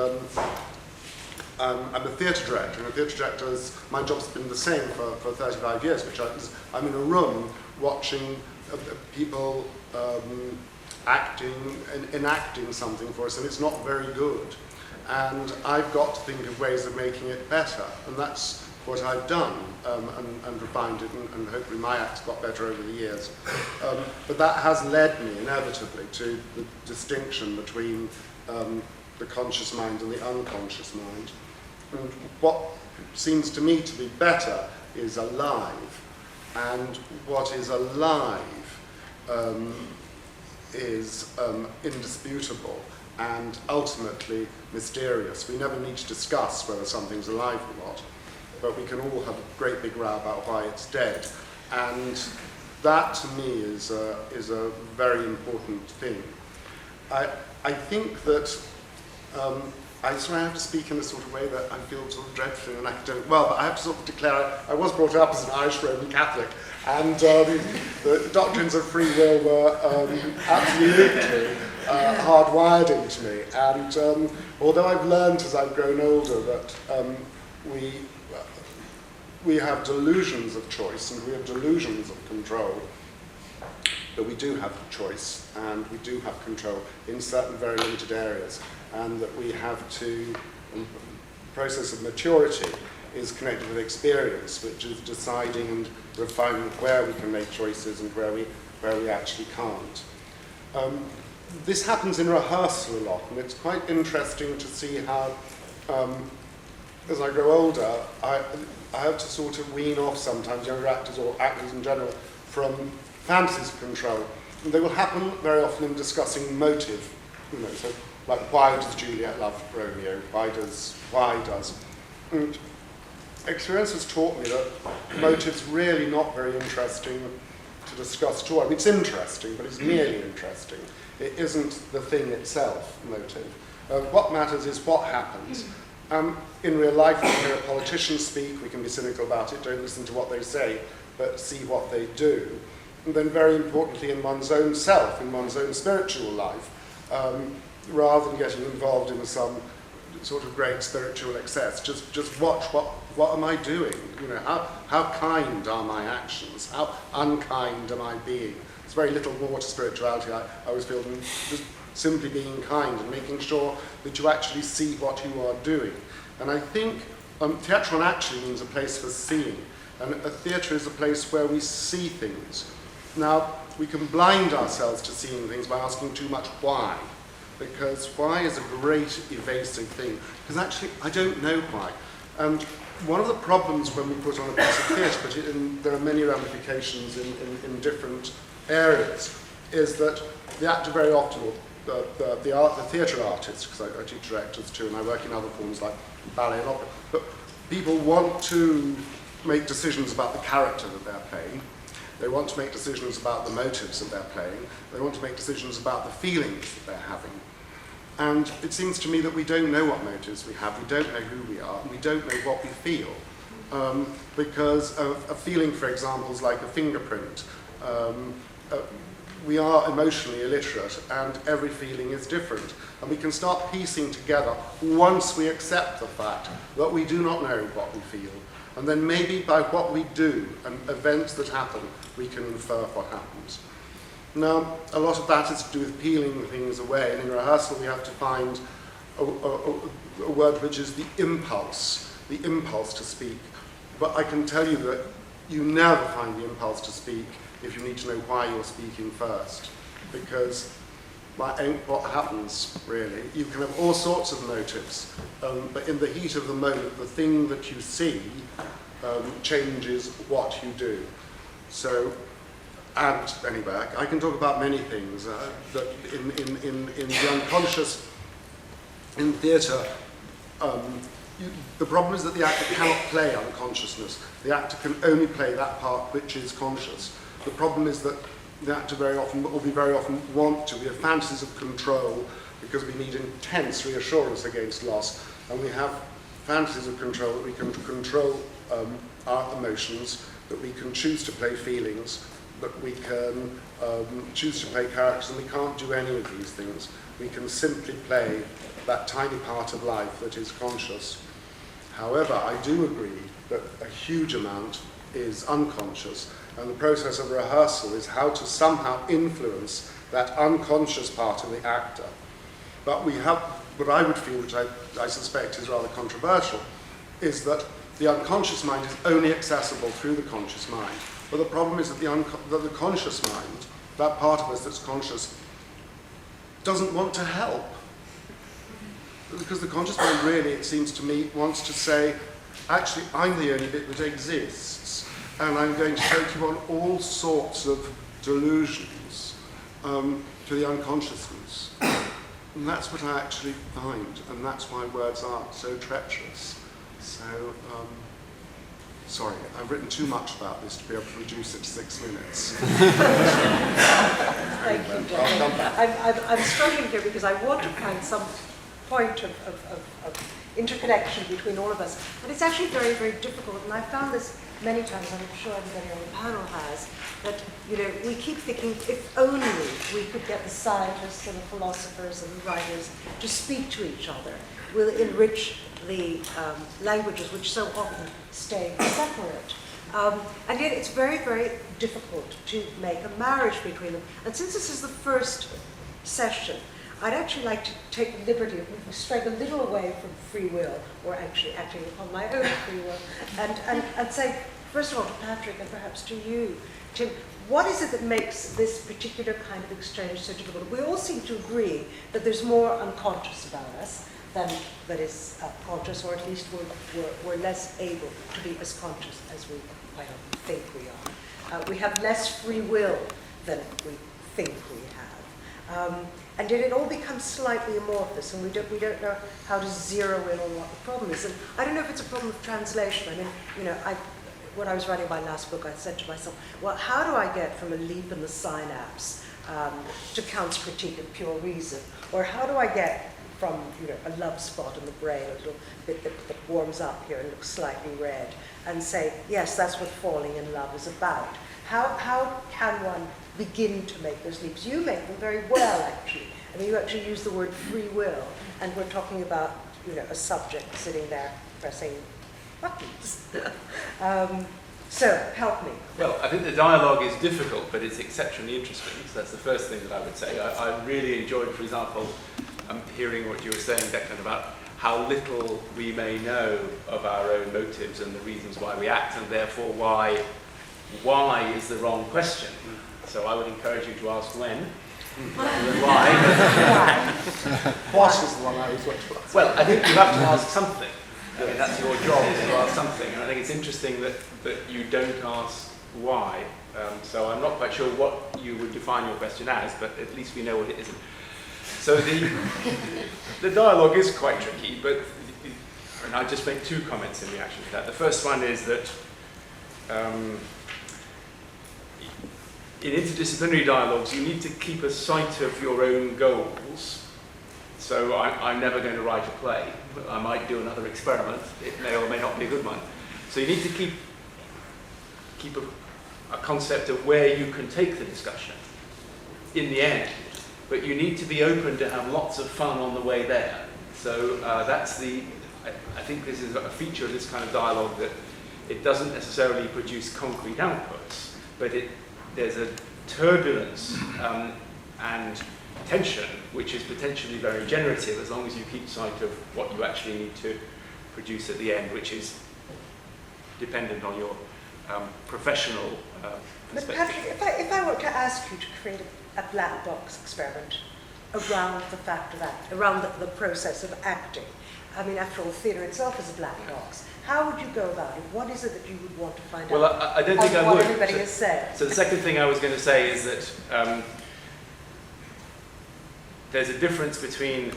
I'm a theatre director, and a theatre director my job's been the same for 35 years, which I'm in a room watching people enacting something for us, and it's not very good. And I've got to think of ways of making it better, and that's what I've done, and refined it, and hopefully my act's got better over the years. But that has led me, inevitably, to the distinction between the conscious mind and the unconscious mind. And what seems to me to be better is alive. And what is alive is indisputable and ultimately mysterious. We never need to discuss whether something's alive or not, but we can all have a great big row about why it's dead. And that, to me, is a very important thing. I think that I have to speak in a sort of way that I feel sort of dreadfully an academic. Well, but I have to sort of declare I was brought up as an Irish Roman Catholic, and the doctrines of free will were absolutely hardwired into me. And although I've learned as I've grown older that we have delusions of choice and we have delusions of control, but we do have choice and we do have control in certain very limited areas. And that we have to, the process of maturity is connected with experience, which is deciding and refining where we can make choices and where we actually can't. This happens in rehearsal a lot, and it's quite interesting to see how, as I grow older, I have to sort of wean off sometimes younger actors or actors in general from fantasies of control. And they will happen very often in discussing motive, you know, so like, why does Juliet love Romeo? Why does? And experience has taught me that motive's really not very interesting to discuss at all. I mean, it's interesting, but it's merely interesting. It isn't the thing itself, motive. What matters is what happens. In real life, we hear a politician speak, we can be cynical about it, don't listen to what they say, but see what they do. and then very importantly in one's own self, in one's own spiritual life, rather than getting involved in some sort of great spiritual excess. Just watch what am I doing? You know, how kind are my actions? How unkind am I being? There's very little more to spirituality, I always feel, than just simply being kind and making sure that you actually see what you are doing. And I think theatron actually means a place for seeing, and a theatre is a place where we see things. Now, we can blind ourselves to seeing things by asking too much why, because why is a great evasive thing, because actually I don't know why. And one of the problems when we put on a piece of theatre, but there are many ramifications in different areas, is that the actor very often, or the theatre artist, because I teach directors too, and I work in other forms like ballet and opera, but people want to make decisions about the character that they're playing. They want to make decisions about the motives that they're playing. They want to make decisions about the feelings that they're having. And it seems to me that we don't know what motives we have, we don't know who we are, and we don't know what we feel. Because a feeling, for example, is like a fingerprint. We are emotionally illiterate, and every feeling is different. And we can start piecing together once we accept the fact that we do not know what we feel. And then maybe by what we do and events that happen, we can infer what happens. Now, a lot of that is to do with peeling things away, and in rehearsal we have to find a word which is the impulse to speak. But I can tell you that you never find the impulse to speak if you need to know why you're speaking first, because that ain't what happens, really. You can have all sorts of motives, but in the heat of the moment, the thing that you see changes what you do. So, and anyway, I can talk about many things that in the unconscious, in theatre, the problem is that the actor cannot play unconsciousness. The actor can only play that part which is conscious. The problem is that the actor very often want to. We have fantasies of control because we need intense reassurance against loss, and we have fantasies of control that we can control our emotions, that we can choose to play feelings, that we can choose to play characters, and we can't do any of these things. We can simply play that tiny part of life that is conscious. However, I do agree that a huge amount is unconscious, and the process of rehearsal is how to somehow influence that unconscious part of the actor. But we have, what I would feel, which I suspect is rather controversial, is that the unconscious mind is only accessible through the conscious mind. But the problem is that the conscious mind, that part of us that's conscious, doesn't want to help. Because the conscious mind really, it seems to me, wants to say, actually, I'm the only bit that exists, and I'm going to take you on all sorts of delusions to the unconsciousness. And that's what I actually find, and that's why words are so treacherous. So, sorry, I've written too much about this to be able to reduce it to 6 minutes. Thank you, Declan. I'm struggling here because I want to find some point of interconnection between all of us, but it's actually very, very difficult. And I've found this many times, and I'm sure everybody on the panel has, that we keep thinking if only we could get the scientists and the philosophers and the writers to speak to each other, we'll enrich the languages which so often stay separate. And yet it's very, very difficult to make a marriage between them. And since this is the first session, I'd actually like to take the liberty of straying a little away from free will, or actually acting upon my own free will, and say, first of all, to Patrick and perhaps to you, Tim, what is it that makes this particular kind of exchange so difficult? We all seem to agree that there's more unconscious about us than that is conscious, or at least we're less able to be as conscious as we quite often think we are. We have less free will than we think we have. And yet it all becomes slightly amorphous, and we don't know how to zero in on what the problem is. And I don't know if it's a problem of translation. I mean, when I was writing my last book, I said to myself, well, how do I get from a leap in the synapse to Kant's critique of pure reason? Or how do I get from a love spot in the brain, a little bit that warms up here and looks slightly red, and say, yes, that's what falling in love is about. How can one begin to make those leaps? You make them very well, actually. I mean, you actually use the word free will, and we're talking about, a subject sitting there pressing buttons. So, help me. Well, I think the dialogue is difficult, but it's exceptionally interesting. So that's the first thing that I would say. I really enjoyed, for example, hearing what you were saying, Declan, about how little we may know of our own motives and the reasons why we act, and therefore why is the wrong question. So I would encourage you to ask when, rather than why. What is the one I was going to ask? Well, I think you have to ask something. I mean, that's your job, is to ask something. And I think it's interesting that you don't ask why. So I'm not quite sure what you would define your question as, but at least we know what it isn't. So the dialogue is quite tricky, but and I'll just make two comments in reaction to that. The first one is that in interdisciplinary dialogues, you need to keep a sight of your own goals. So I'm never going to write a play. I might do another experiment. It may or may not be a good one. So you need to keep a concept of where you can take the discussion in the end. But you need to be open to have lots of fun on the way there. So I think this is a feature of this kind of dialogue, that it doesn't necessarily produce concrete outputs, but there's a turbulence and tension which is potentially very generative, as long as you keep sight of what you actually need to produce at the end, which is dependent on your professional But perspective. Patrick, if I were to ask you to create a black box experiment around the fact of around the process of acting, I mean, after all, theatre itself is a black box. How would you go about it? What is it that you would want to find out? Well, I don't think I would. What everybody has said. So the second thing I was going to say is that there's a difference between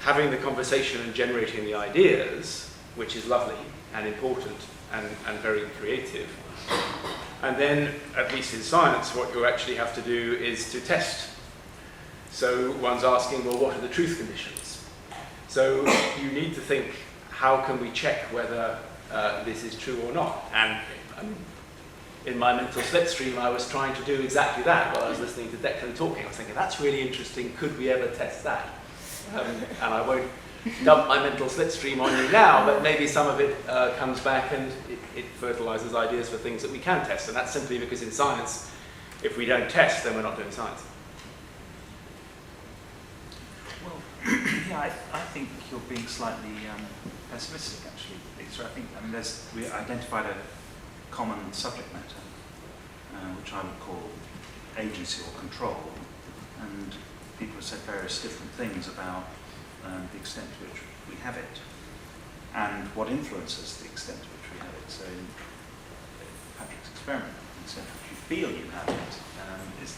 having the conversation and generating the ideas, which is lovely and important and very creative. And then, at least in science, what you actually have to do is to test. So one's asking, well, what are the truth conditions? So you need to think, how can we check whether this is true or not? And in my mental slipstream, I was trying to do exactly that while I was listening to Declan talking. I was thinking, that's really interesting, could we ever test that? And I won't dump my mental slipstream on you now, but maybe some of it comes back and it fertilizes ideas for things that we can test. And that's simply because in science, if we don't test, then we're not doing science. Well, yeah, I think you're being slightly pessimistic, actually. So I think, we identified a common subject matter, which I would call agency or control, and people have said various different things about the extent to which we have it, and what influences the extent to which we have it. So in Patrick's experiment, the extent to which you feel you have it is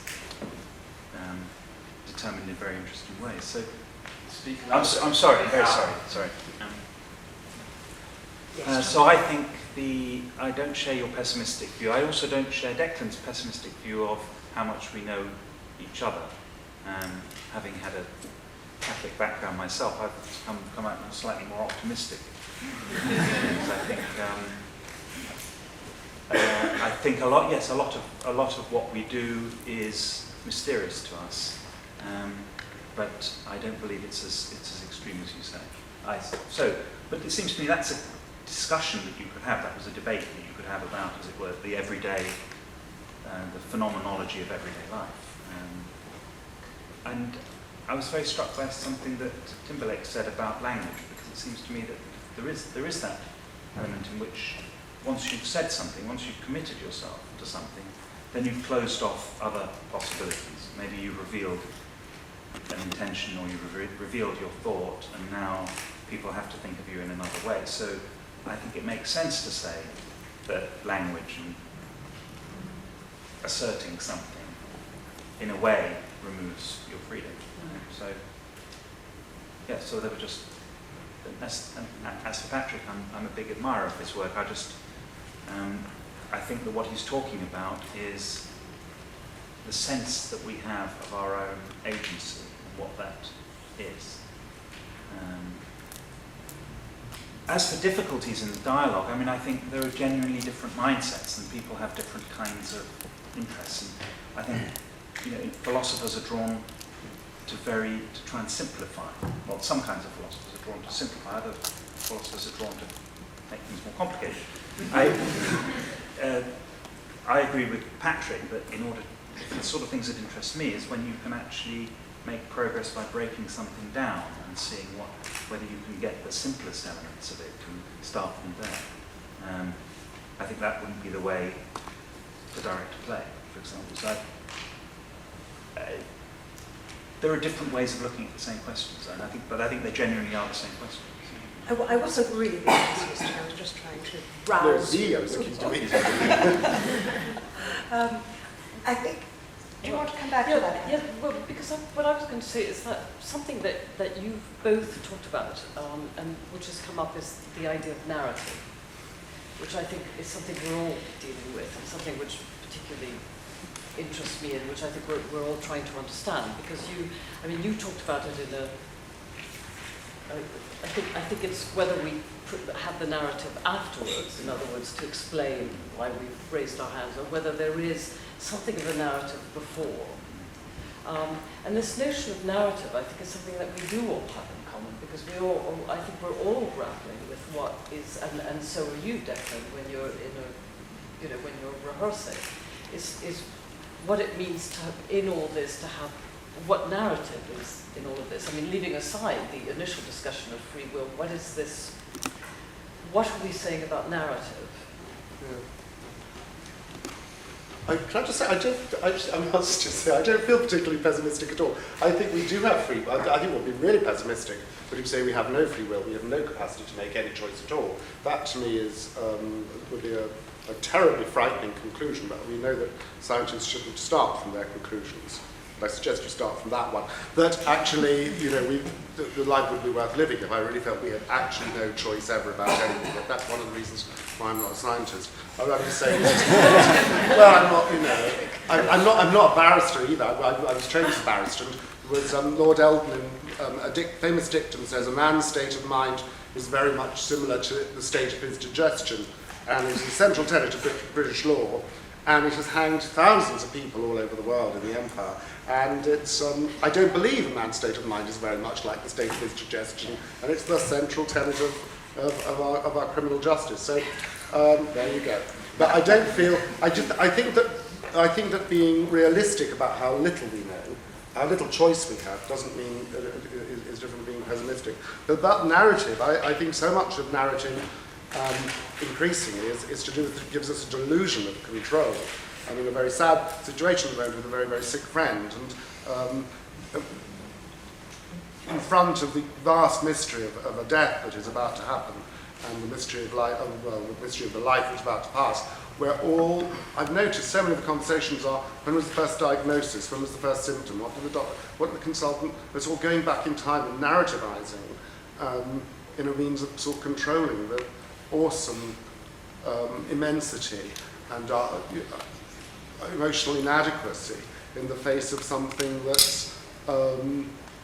determined in very interesting ways. So I'm sorry, very sorry. So I think I don't share your pessimistic view. I also don't share Declan's pessimistic view of how much we know each other. Having had a Catholic background myself, I've come out slightly more optimistic. I think a lot of what we do is mysterious to us, but I don't believe it's as extreme as you say. But it seems to me that's a discussion that you could have. That was a debate that you could have about, as it were, the everyday, the phenomenology of everyday life. And I was very struck by something that Timberlake said about language, because it seems to me that there is that element in which once you've said something, once you've committed yourself to something, then you've closed off other possibilities. Maybe you've revealed an intention, or you've revealed your thought, and now people have to think of you in another way. So I think it makes sense to say that language and asserting something, in a way, removes your freedom. So, yeah, so they were just, as for Patrick, I'm a big admirer of his work. I think that what he's talking about is the sense that we have of our own agency and what that is. As for difficulties in the dialogue, I mean, I think there are genuinely different mindsets and people have different kinds of interests. And I think, you know, philosophers are drawn to try and simplify. Well, some kinds of philosophers are drawn to simplify, other philosophers are drawn to make things more complicated. I agree with Patrick that the sort of things that interest me is when you can actually make progress by breaking something down and seeing whether you can get the simplest elements of it and start from there. I think that wouldn't be the way to direct a play, for example. So there are different ways of looking at the same questions, and I think they genuinely are the same questions. I wasn't really being pessimistic, I was just trying to rouse you. I think, do you want to come back to that? Yeah, well, because what I was going to say is that something that you've both talked about, and which has come up, is the idea of narrative, which I think is something we're all dealing with, and something which particularly interests me, and which I think we're all trying to understand. Because you talked about it in a. I think it's whether we have the narrative afterwards, in other words, to explain why we've raised our hands, or whether there is something of a narrative before. And this notion of narrative, I think, is something that we do all have in common, because I think we're all grappling with what is, and so are you, Declan, when you're when you're rehearsing, is what it means to have, in all this, to have what narrative is in all of this. I mean, leaving aside the initial discussion of free will, what is this? What are we saying about narrative? I try to say, I must just say, I don't feel particularly pessimistic at all. I think we do have free will. I think we'll be really pessimistic if we say we have no free will, we have no capacity to make any choice at all. That, to me, would be a terribly frightening conclusion, but we know that scientists shouldn't start from their conclusions. I suggest you start from that one. That actually, the life would be worth living if I really felt we had actually no choice ever about anything. But that's one of the reasons why I'm not a scientist. I'm just saying, well, I'm not a barrister either. I was trained as a barrister. And was Lord Eldon, a famous dictum says, a man's state of mind is very much similar to the state of his digestion, and it's the central tenet of British law. And it has hanged thousands of people all over the world in the empire. And it's, I don't believe a man's state of mind is very much like the state of his digestion, and it's the central tenet of our criminal justice. So there you go. But I don't feel, I think that being realistic about how little we know, how little choice we have, doesn't mean that it is different from being pessimistic. But about narrative, I think so much of narrative increasingly is to do with, it gives us a delusion of control. I'm in a very sad situation at the moment with a very, very sick friend, and in front of the vast mystery of a death that is about to happen, and the mystery of life, the mystery of the life that's about to pass, I've noticed so many of the conversations are, when was the first diagnosis, when was the first symptom, what did the doctor, what did the consultant, it's all going back in time and narrativizing in a means of sort of controlling the awesome immensity and emotional inadequacy in the face of something that's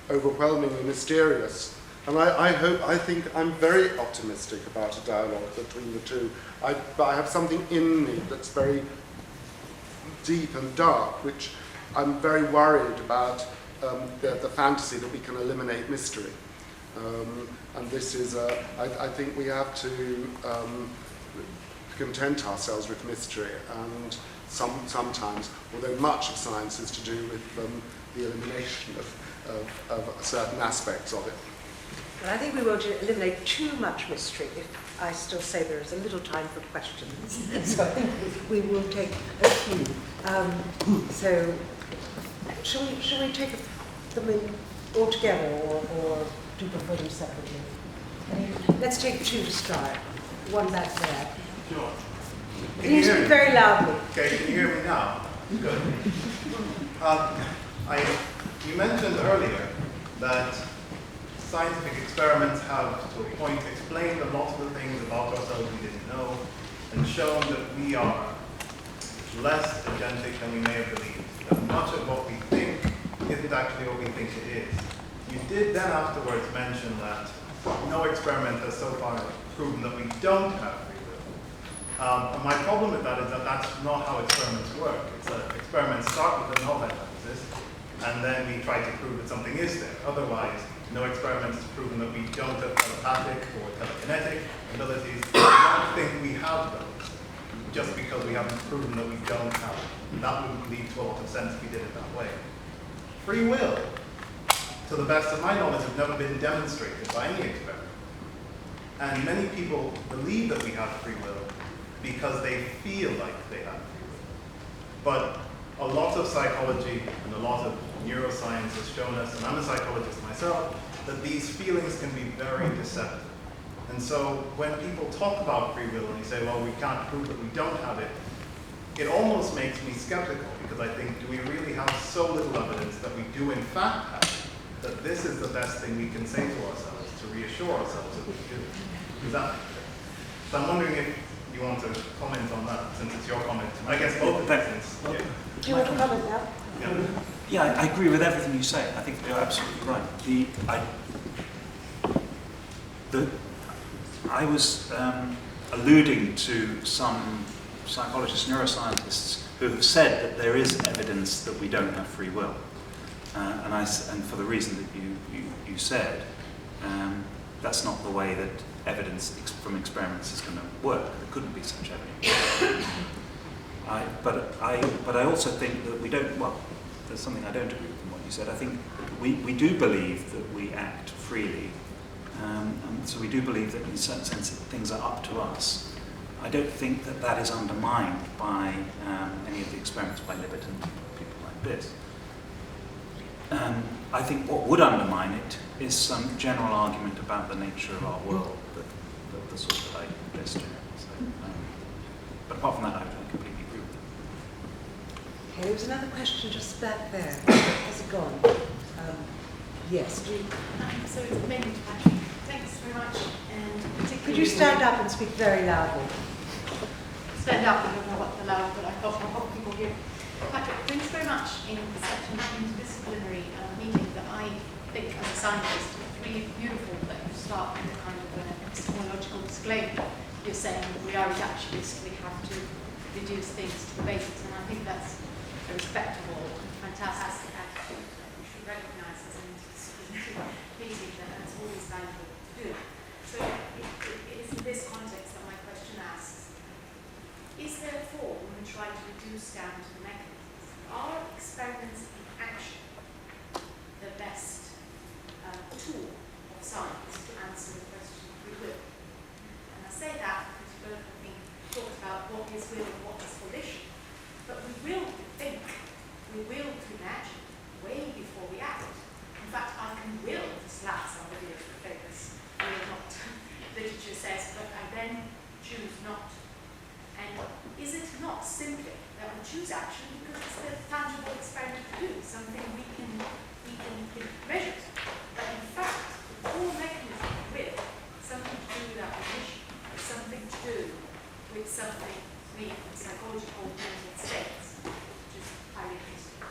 overwhelmingly mysterious. And I think I'm very optimistic about a dialogue between the two. But I have something in me that's very deep and dark, which I'm very worried about the fantasy that we can eliminate mystery. And this is, I think we have to content ourselves with mystery, and sometimes, although much of science is to do with the elimination of certain aspects of it. Well, I think we won't eliminate too much mystery if I still say there is a little time for questions. So I think we will take a few. So shall we take them in all together, or do you prefer them separately? Let's take two to start. One back there. Sure. Can you speak very loudly? Okay, can you hear me now? Good. You mentioned earlier that scientific experiments have, to a point, explained a lot of the things about ourselves we didn't know, and shown that we are less agentic than we may have believed. That much of what we think isn't actually what we think it is. You did then afterwards mention that no experiment has so far proven that we don't have free will. And my problem with that is that that's not how experiments work. It's that experiments start with a null hypothesis, and then we try to prove that something is there. Otherwise, no experiment has proven that we don't have telepathic or telekinetic abilities. We don't think we have those, just because we haven't proven that we don't have them. That wouldn't lead to a lot of sense if we did it that way. Free will, to the best of my knowledge, has never been demonstrated by any experiment. And many people believe that we have free will because they feel like they have free will. But a lot of psychology and a lot of neuroscience has shown us, and I'm a psychologist myself, that these feelings can be very deceptive. And so when people talk about free will and you say, well, we can't prove that we don't have it, it almost makes me skeptical, because I think, do we really have so little evidence that we do in fact have it, that this is the best thing we can say to ourselves to reassure ourselves that we do? So I'm wondering if you want to comment on that, since it's your comment. I guess both of them. Do you want to comment now? Yeah, I agree with everything you say. I think you're absolutely right. I was alluding to some psychologists, neuroscientists, who have said that there is evidence that we don't have free will, and for the reason that you said, that's not the way that evidence from experiments is going to work. There couldn't be such evidence. But I also think that we don't. Well, there's something I don't agree with in what you said. I think we do believe that we act freely, and so we do believe that in a certain sense things are up to us. I don't think that that is undermined by any of the experiments by Liberton, people like this. I think what would undermine it is some general argument about the nature of our world, the sort that I gestured. So, but apart from that, I completely agree with it. Okay, there was another question just back there. Has it gone? Yes. So it's Megan to Patrick. Thanks very much. And could you stand up and speak very loudly? Stand up, I don't know what the loud, but I thought I'll help people here. Patrick, thanks very much in such an interdisciplinary meeting that I think as a scientist it's really beautiful that you start with a kind of an epistemological disclaimer. You're saying that we are reductionists, we have to reduce things to the basics, and I think that's a respectable and fantastic attitude that we should recognise as an interdisciplinary meeting, that it's always valuable to do. So it is in this context that my question asks, is there a form when we try to reduce down to the mechanisms? Are experiments in action the best tool of science to answer the question of free will? And I say that because you both have been talked about what is will and what is volition. But we will to think, we will to imagine way before we act. In fact, I can will to slap somebody as the famous will not literature says, but I then choose not. And is it not simply that we choose action because it's the tangible experiment to do, something we can measure? But in fact, the core mechanism of will is something to do with our cognition, it's something to do with something we in psychology call mental states, which is highly interesting.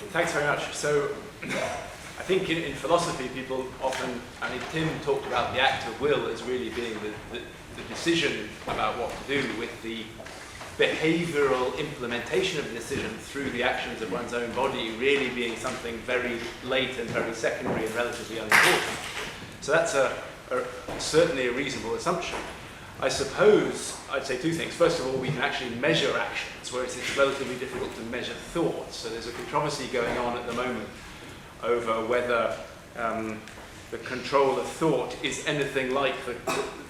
Thanks very much. So I think in philosophy people often, Tim talked about the act of will as really being the decision about what to do, with the behavioural implementation of the decision through the actions of one's own body really being something very late and very secondary and relatively unimportant. So that's certainly a reasonable assumption. I suppose I'd say two things. First of all, we can actually measure actions, whereas it's relatively difficult to measure thoughts. So there's a controversy going on at the moment over whether the control of thought is anything like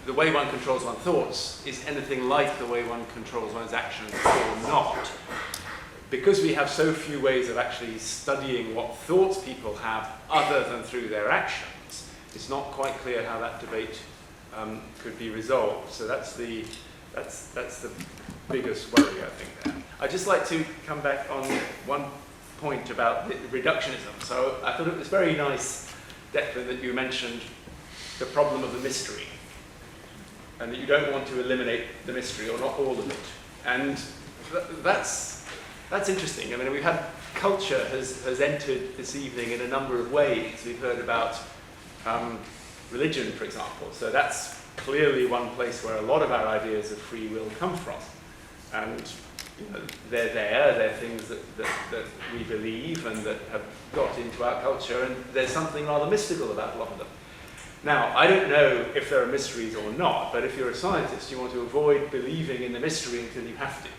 the way one controls one's thoughts is anything like the way one controls one's actions or not. Because we have so few ways of actually studying what thoughts people have other than through their actions, it's not quite clear how that debate could be resolved. So that's the biggest worry, I think, there. I'd just like to come back on one point about reductionism. So I thought it was very nice, Declan, that you mentioned the problem of the mystery, and that you don't want to eliminate the mystery, or not all of it. And that's interesting. I mean, we've had culture has entered this evening in a number of ways. We've heard about religion, for example. So that's clearly one place where a lot of our ideas of free will come from. And they're things that we believe and that have got into our culture, and there's something rather mystical about a lot of them. Now, I don't know if there are mysteries or not, but if you're a scientist, you want to avoid believing in the mystery until you have to.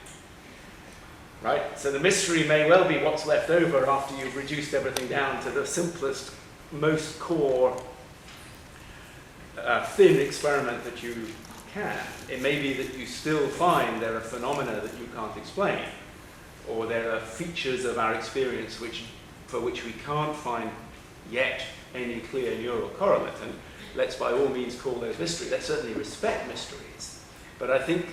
Right? So the mystery may well be what's left over after you've reduced everything down to the simplest, most core, thin experiment that you can. It may be that you still find there are phenomena that you can't explain, or there are features of our experience for which we can't find yet any clear neural correlate, and let's by all means call those mysteries. Let's certainly respect mysteries, but I think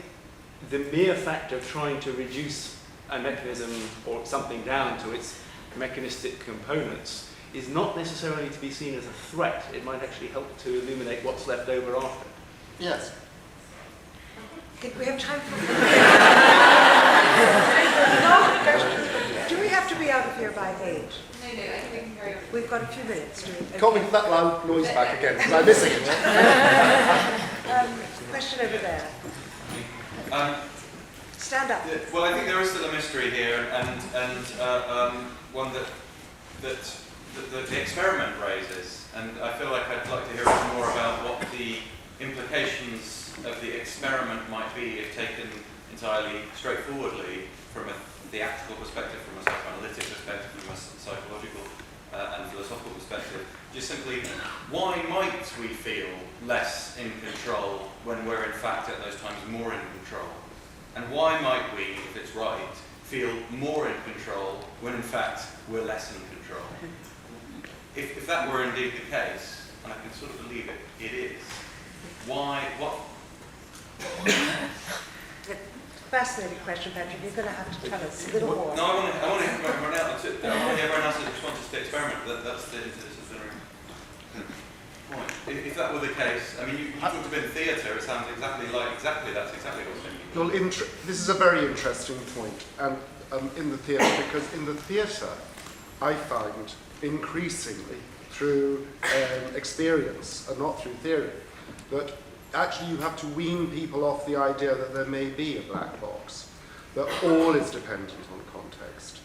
the mere fact of trying to reduce a mechanism or something down to its mechanistic components is not necessarily to be seen as a threat. It might actually help to illuminate what's left over after. Yes. I think we have time for Do we have to be out of here by 8? No, I think we can carry on. We've got a few minutes. Can't we get that loud noise back again? Because I'm missing it. Question over there. Stand up. Well, I think there is still a mystery here, and one that the experiment raises, and I feel like I'd like to hear a bit more about what the implications of the experiment might be if taken entirely straightforwardly from a theatrical perspective, from a psychoanalytic perspective, from a psychological and philosophical perspective. Just simply, why might we feel less in control when we're in fact at those times more in control? And why might we, if it's right, feel more in control when in fact we're less in control? If that were indeed the case, and I can sort of believe it is, why, what? Fascinating question, Patrick. You're going to have to tell us a little more. No, I want to hear everyone else. I want to hear everyone else's responses to the experiment. That's the interdisciplinary point. If that were the case, I mean, you talked about theatre. It sounds exactly that's exactly what's thinking. Well, this is a very interesting point, and in the theatre, because in the theatre, I find increasingly through experience and not through theory, that actually you have to wean people off the idea that there may be a black box, that all is dependent on context,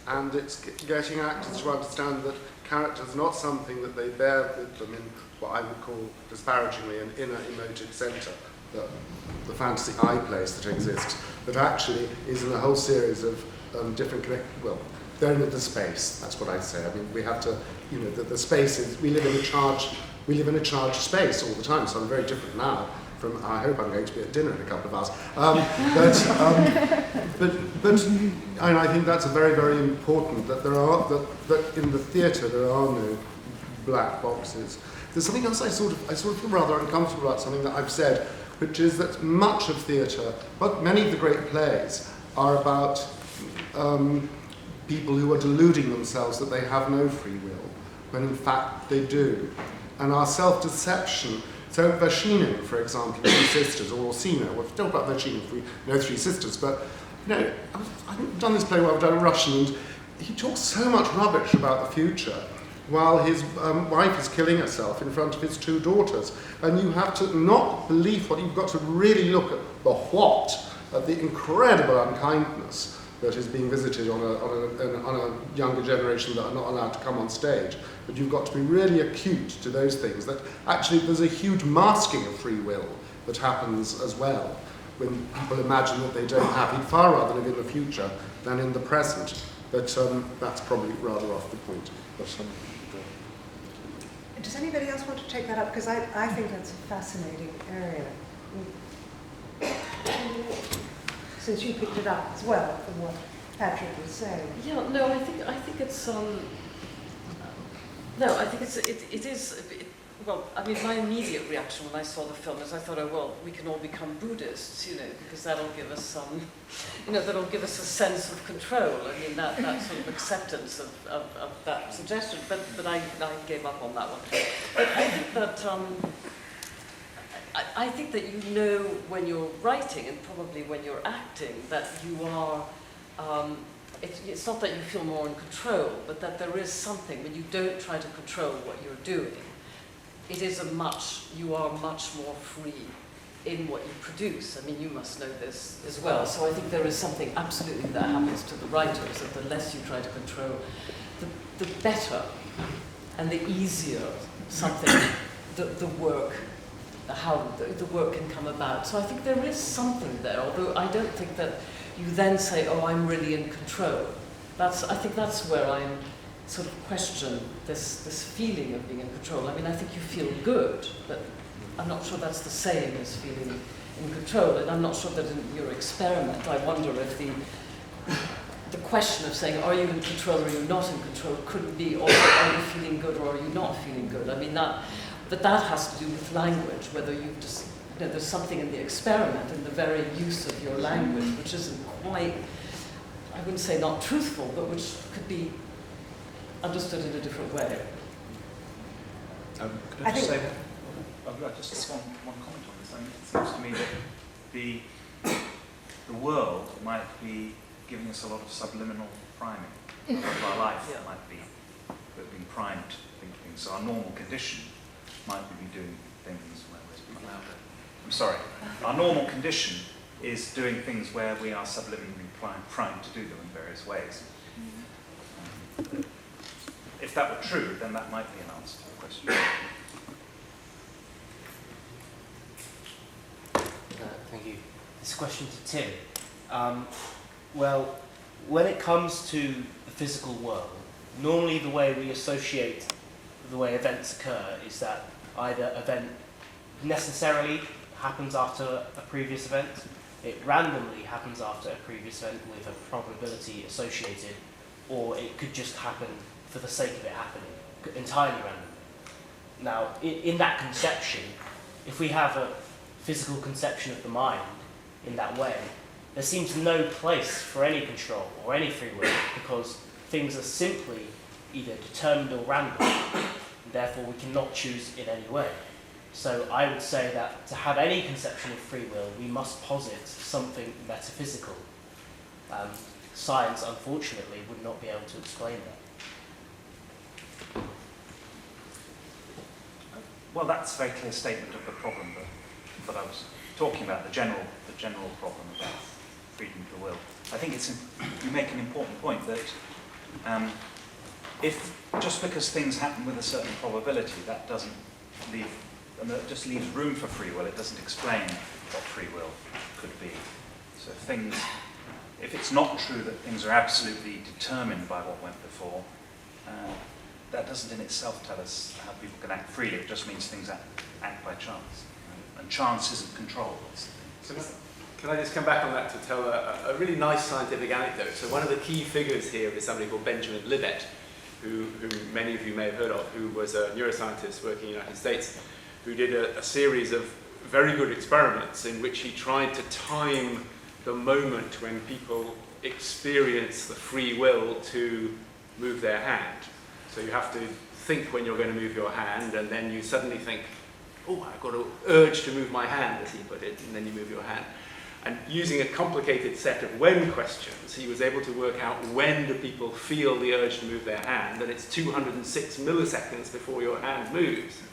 and it's getting actors to understand that character is not something that they bear with them in what I would call disparagingly an inner emotive centre, the fantasy I place that exists, that actually is in a whole series of different they're in the space. That's what I say. I mean, we have to, the space is. We live in a charged space all the time. So I'm very different now from. I hope I'm going to be at dinner in a couple of hours. But and I think that's a very, very important that that in the theatre there are no black boxes. There's something else I sort of feel rather uncomfortable about something that I've said, which is that much of theatre, but many of the great plays, are about people who are deluding themselves that they have no free will, when in fact they do. And our self-deception, so Vershinin, for example, Three Sisters, or Orsino, we've talked about Vershinin if we know Three Sisters, but I've done this play where I've done Russian, and he talks so much rubbish about the future, while his wife is killing herself in front of his 2 daughters. And you have to not believe what, you've got to really look at the what, at the incredible unkindness that is being visited on a younger generation that are not allowed to come on stage. But you've got to be really acute to those things, that actually there's a huge masking of free will that happens as well, when people imagine that they don't have. He'd far rather live in the future than in the present. But that's probably rather off the point. Does anybody else want to take that up? Because I think that's a fascinating area. Since you picked it up as well from what Patrick was saying. Yeah, no, I think it's well, I mean, my immediate reaction when I saw the film is I thought, oh, well, we can all become Buddhists, because that'll give us some, that'll give us a sense of control. I mean, that sort of acceptance of that suggestion. But I gave up on that one. But I think that when you're writing and probably when you're acting that you are it's not that you feel more in control, but that there is something, when you don't try to control what you're doing, you are much more free in what you produce. I mean, you must know this as well. So I think there is something absolutely that happens to the writers, that the less you try to control, the better and the easier something, the work can come about. So I think there is something there, although I don't think that you then say, oh, I'm really in control. I think that's where I'm sort of question this feeling of being in control. I mean, I think you feel good, but I'm not sure that's the same as feeling in control. And I'm not sure that in your experiment, I wonder if the question of saying, are you in control or are you not in control, couldn't be, or are you feeling good or are you not feeling good? I mean, but that has to do with language, whether you just, there's something in the experiment, in the very use of your language, which isn't quite, I wouldn't say not truthful, but which could be understood in a different way. Could I just say, just one comment on this. I mean, it seems to me that the world might be giving us a lot of subliminal priming. A lot of our life might be, we're being primed to think things. So our normal condition might be doing things where we're I'm sorry. Our normal condition is doing things where we are subliminally primed to do them in various ways. If that were true, then that might be an answer to the question. Thank you. This is a question to Tim. Well, when it comes to the physical world, normally the way we associate the way events occur is that either event necessarily happens after a previous event, it randomly happens after a previous event with a probability associated, or it could just happen for the sake of it happening, entirely random. Now, in that conception, if we have a physical conception of the mind in that way, there seems no place for any control or any free will, because things are simply either determined or random, and therefore we cannot choose in any way. So I would say that to have any conception of free will, we must posit something metaphysical. Science, unfortunately, would not be able to explain that. Well, that's a very clear statement of the problem that I was talking about, the general problem about freedom of the will. I think you make an important point that if just because things happen with a certain probability, that doesn't leave, and that just leaves room for free will. It doesn't explain what free will could be. So if it's not true that things are absolutely determined by what went before, that doesn't in itself tell us how people can act freely. It just means things act by chance. And chance isn't control. Can I just come back on that to tell a really nice scientific anecdote? So one of the key figures here is somebody called Benjamin Libet, who many of you may have heard of, who was a neuroscientist working in the United States, who did a series of very good experiments in which he tried to time the moment when people experience the free will to move their hand. So you have to think when you're going to move your hand, and then you suddenly think, oh, I've got an urge to move my hand, as he put it, and then you move your hand. And using a complicated set of when questions, he was able to work out when do people feel the urge to move their hand, and it's 206 milliseconds before your hand moves.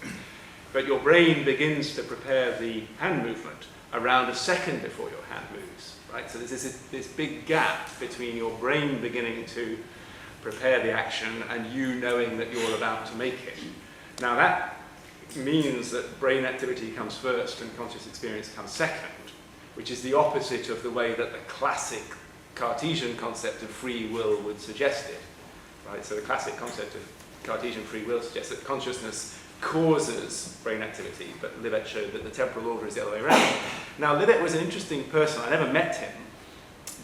But your brain begins to prepare the hand movement around a second before your hand moves, right? So there's this big gap between your brain beginning to prepare the action and you knowing that you're about to make it. Now that means that brain activity comes first and conscious experience comes second, which is the opposite of the way that the classic Cartesian concept of free will would suggest it, right? So the classic concept of Cartesian free will suggests that consciousness causes brain activity, but Libet showed that the temporal order is the other way around. Now, Libet was an interesting person. I never met him,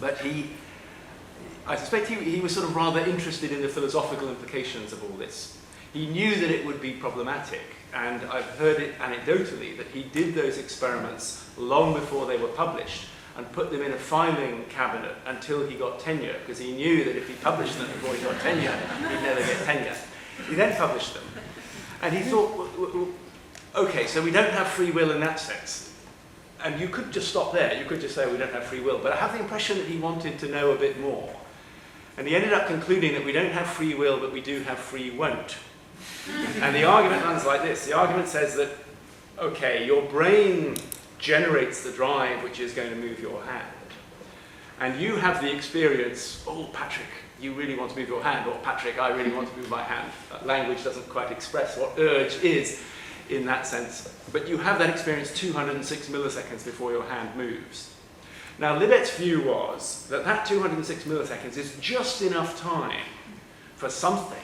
but I suspect he was sort of rather interested in the philosophical implications of all this. He knew that it would be problematic, and I've heard it anecdotally that he did those experiments long before they were published and put them in a filing cabinet until he got tenure, because he knew that if he published them before he got tenure, he'd never get tenure. He then published them. And he thought, okay, so we don't have free will in that sense. And you could just stop there. You could just say we don't have free will. But I have the impression that he wanted to know a bit more. And he ended up concluding that we don't have free will, but we do have free won't. And the argument runs like this. The argument says that, okay, your brain generates the drive which is going to move your hand. And you have the experience, oh, Patrick, you really want to move your hand, or Patrick, I really want to move my hand. That language doesn't quite express what urge is in that sense. But you have that experience 206 milliseconds before your hand moves. Now, Libet's view was that that 206 milliseconds is just enough time for something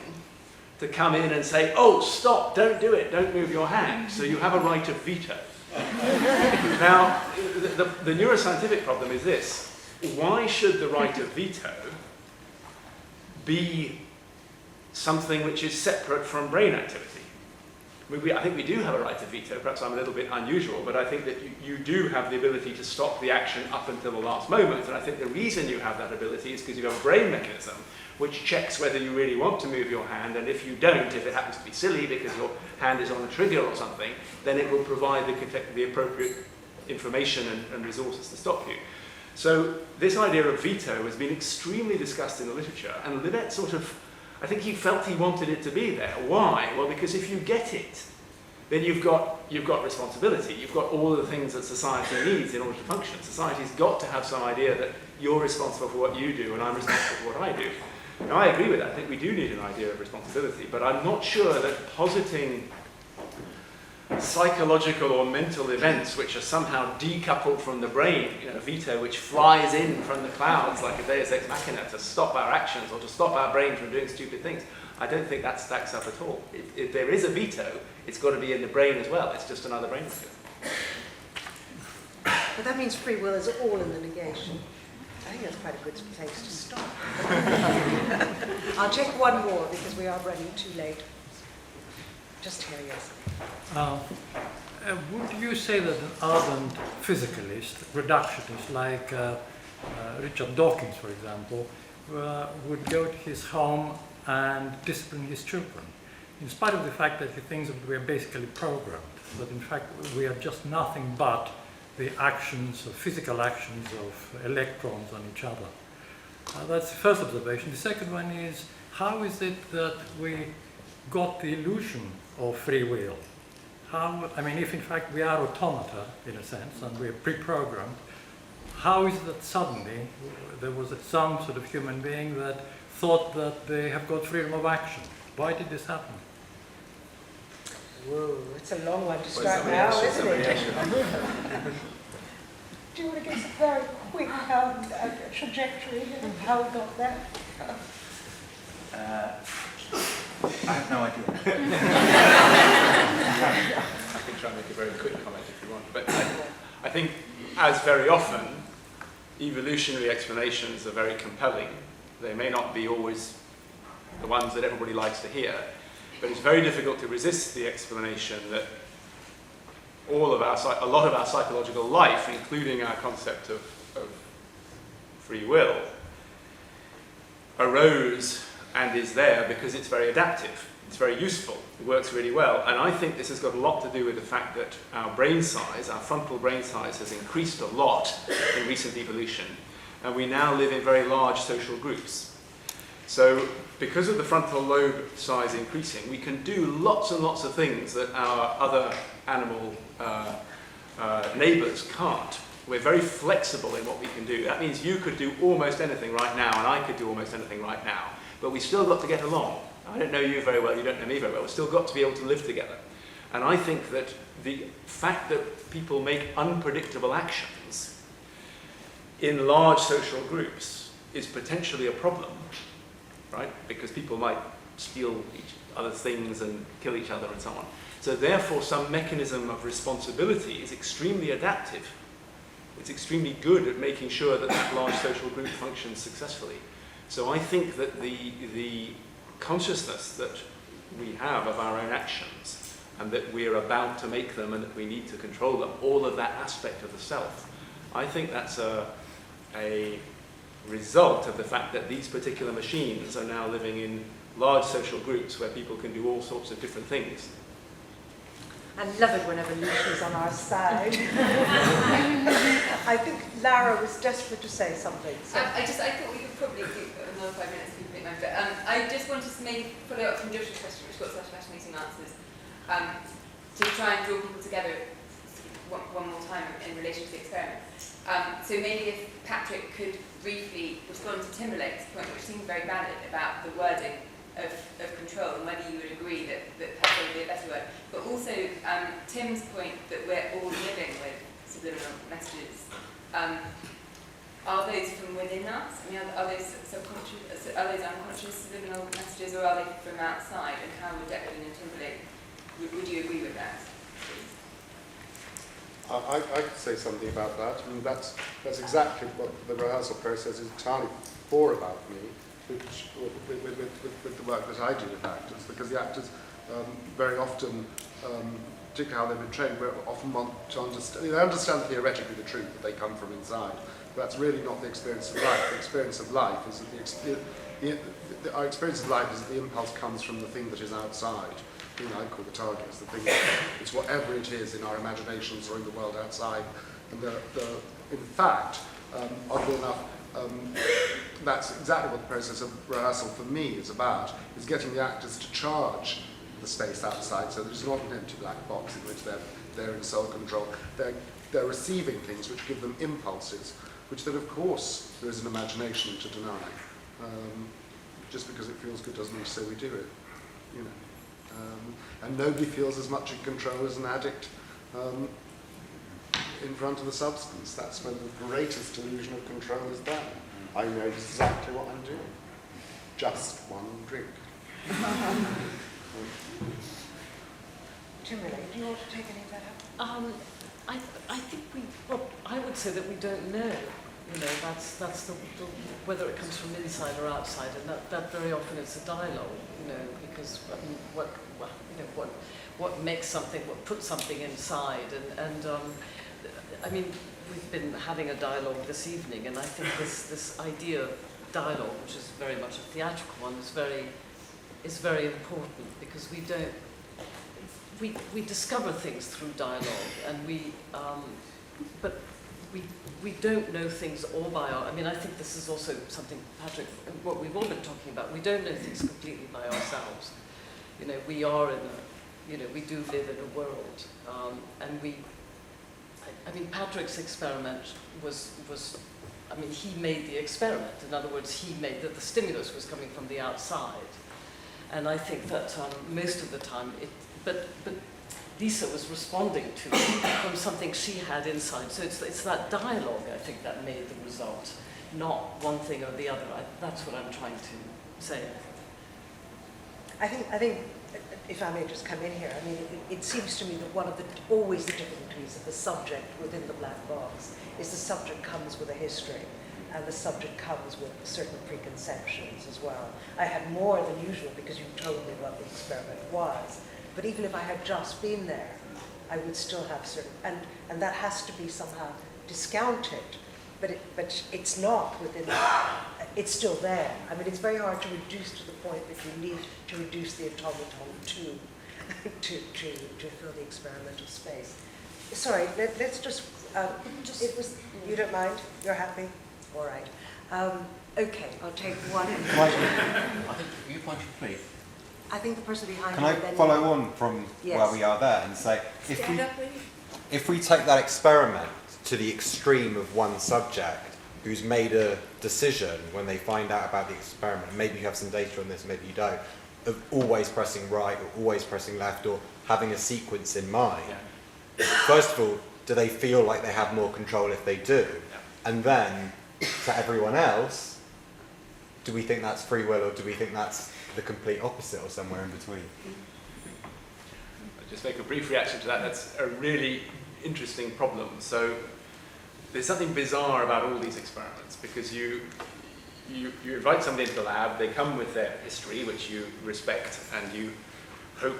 to come in and say, oh, stop, don't do it, don't move your hand. So you have a right of veto. Now, the neuroscientific problem is this. Why should the right of veto be something which is separate from brain activity? I think we do have a right of veto. Perhaps I'm a little bit unusual, but I think that you do have the ability to stop the action up until the last moment. And I think the reason you have that ability is because you have a brain mechanism which checks whether you really want to move your hand, and if you don't, if it happens to be silly because your hand is on a trigger or something, then it will provide the appropriate information and resources to stop you. So this idea of veto has been extremely discussed in the literature, and Libet sort of, I think he felt he wanted it to be there. Why? Well, because if you get it, then you've got responsibility. You've got all of the things that society needs in order to function. Society's got to have some idea that you're responsible for what you do and I'm responsible for what I do. Now, I agree with that. I think we do need an idea of responsibility, but I'm not sure that positing psychological or mental events which are somehow decoupled from the brain, veto which flies in from the clouds like a deus ex machina to stop our actions or to stop our brain from doing stupid things, I don't think that stacks up at all. If there is a veto, it's got to be in the brain as well. It's just another brain mechanism. But that means free will is all in the negation. I think that's quite a good place to stop. I'll take one more because we are running too late. Just here, yes. Would you say that an ardent physicalist, reductionist, like Richard Dawkins, for example, would go to his home and discipline his children, in spite of the fact that he thinks that we are basically programmed, that in fact we are just nothing but the actions, physical actions of electrons on each other? That's the first observation. The second one is, how is it that we got the illusion of free will? If in fact we are automata, in a sense, and we are pre-programmed, how is it that suddenly there was some sort of human being that thought that they have got freedom of action? Why did this happen? Whoa, it's a long one to start now, isn't it? Do you want to give us a very quick trajectory of how we got there? I have no idea. I can try and make a very quick comment if you want. But I think, as very often, evolutionary explanations are very compelling. They may not be always the ones that everybody likes to hear, but it's very difficult to resist the explanation that a lot of our psychological life, including our concept of free will, arose and is there because it's very adaptive. It's very useful. It works really well. And I think this has got a lot to do with the fact that our brain size, our frontal brain size, has increased a lot in recent evolution. And we now live in very large social groups. So because of the frontal lobe size increasing, we can do lots and lots of things that our other animal neighbours can't. We're very flexible in what we can do. That means you could do almost anything right now, and I could do almost anything right now. But we still got to get along. I don't know you very well, you don't know me very well. We've still got to be able to live together. And I think that the fact that people make unpredictable actions in large social groups is potentially a problem, right? Because people might steal each other's things and kill each other and so on. So therefore, some mechanism of responsibility is extremely adaptive. It's extremely good at making sure that that large social group functions successfully. So I think that the consciousness that we have of our own actions and that we're about to make them and that we need to control them, all of that aspect of the self, I think that's a result of the fact that these particular machines are now living in large social groups where people can do all sorts of different things. I love it when evolution is on our side. I think Lara was desperate to say something. So. I thought we could probably do another 5 minutes if you think like that. I just wanted to maybe follow up from Josh's question, which got such fascinating answers, to try and draw people together one more time in relation to the experiment. So maybe if Patrick could briefly respond to Timberlake's point, which seemed very valid, about the wording of control and whether you would agree that Patrick would be a better word. But also Tim's point that we're all living with subliminal messages. Are those from within us? I mean, are those subconscious, are those unconscious subliminal messages, or are they from outside? And how would Declan and Timberlake, would you agree with that? I could say something about that. I mean, that's exactly what the rehearsal process is entirely for about me, which, with the work that I do with actors, because the actors very often, particularly how they've been trained, often want to understand. They understand theoretically the truth that they come from inside. But that's really not the experience of life. The experience of life is that our experience of life is that the impulse comes from the thing that is outside. The thing I call the target is the thing. It's whatever it is in our imaginations or in the world outside. And in fact, oddly enough, that's exactly what the process of rehearsal for me is about, is getting the actors to charge the space outside, so there's not an empty black box in which they're in sole control. They're receiving things which give them impulses, which then of course there is an imagination to deny. Just because it feels good doesn't mean to say we do it, you know. And nobody feels as much in control as an addict in front of the substance. That's when the greatest illusion of control is done. I know exactly what I'm doing. Just one drink. Timberlake, do you want to take any of that up? I think I would say that we don't know. You know, that's the whether it comes from inside or outside, and that very often it's a dialogue. You know, because I mean, what makes something, what puts something inside, and I mean, we've been having a dialogue this evening, and I think this idea of dialogue, which is very much a theatrical one, is very important, because we discover things through dialogue, and but we don't know things all by our. I mean, I think this is also something, Patrick, what we've all been talking about. We don't know things completely by ourselves. You know, we are we do live in a world, and I mean, Patrick's experiment was. I mean, he made the experiment. In other words, he made that the stimulus was coming from the outside, and I think that most of the time but Lisa was responding to from something she had inside. So it's that dialogue, I think, that made the result, not one thing or the other. That's what I'm trying to say. I think, if I may just come in here, I mean, it seems to me that one of always the difficulties of the subject within the black box is the subject comes with a history, and the subject comes with certain preconceptions as well. I had more than usual because you told me what the experiment was. But even if I had just been there, I would still have certain, and that has to be somehow discounted, but it's not within, it's still there. I mean, it's very hard to reduce to the point that you need to reduce the automaton to fill the experimental space. Sorry, let's just it was, you don't mind? You're happy? All right. Okay, I'll take one. I think you point to please. I think the person behind Can I follow on from where we are there and say, if we take that experiment to the extreme of one subject who's made a decision when they find out about the experiment, maybe you have some data on this, maybe you don't, of always pressing right or always pressing left or having a sequence in mind, first of all, do they feel like they have more control if they do? And then, to everyone else, do we think that's free will or do we think that's the complete opposite or somewhere in between? I'll just make a brief reaction to that. That's a really interesting problem. So there's something bizarre about all these experiments, because you invite somebody into the lab, they come with their history, which you respect and you hope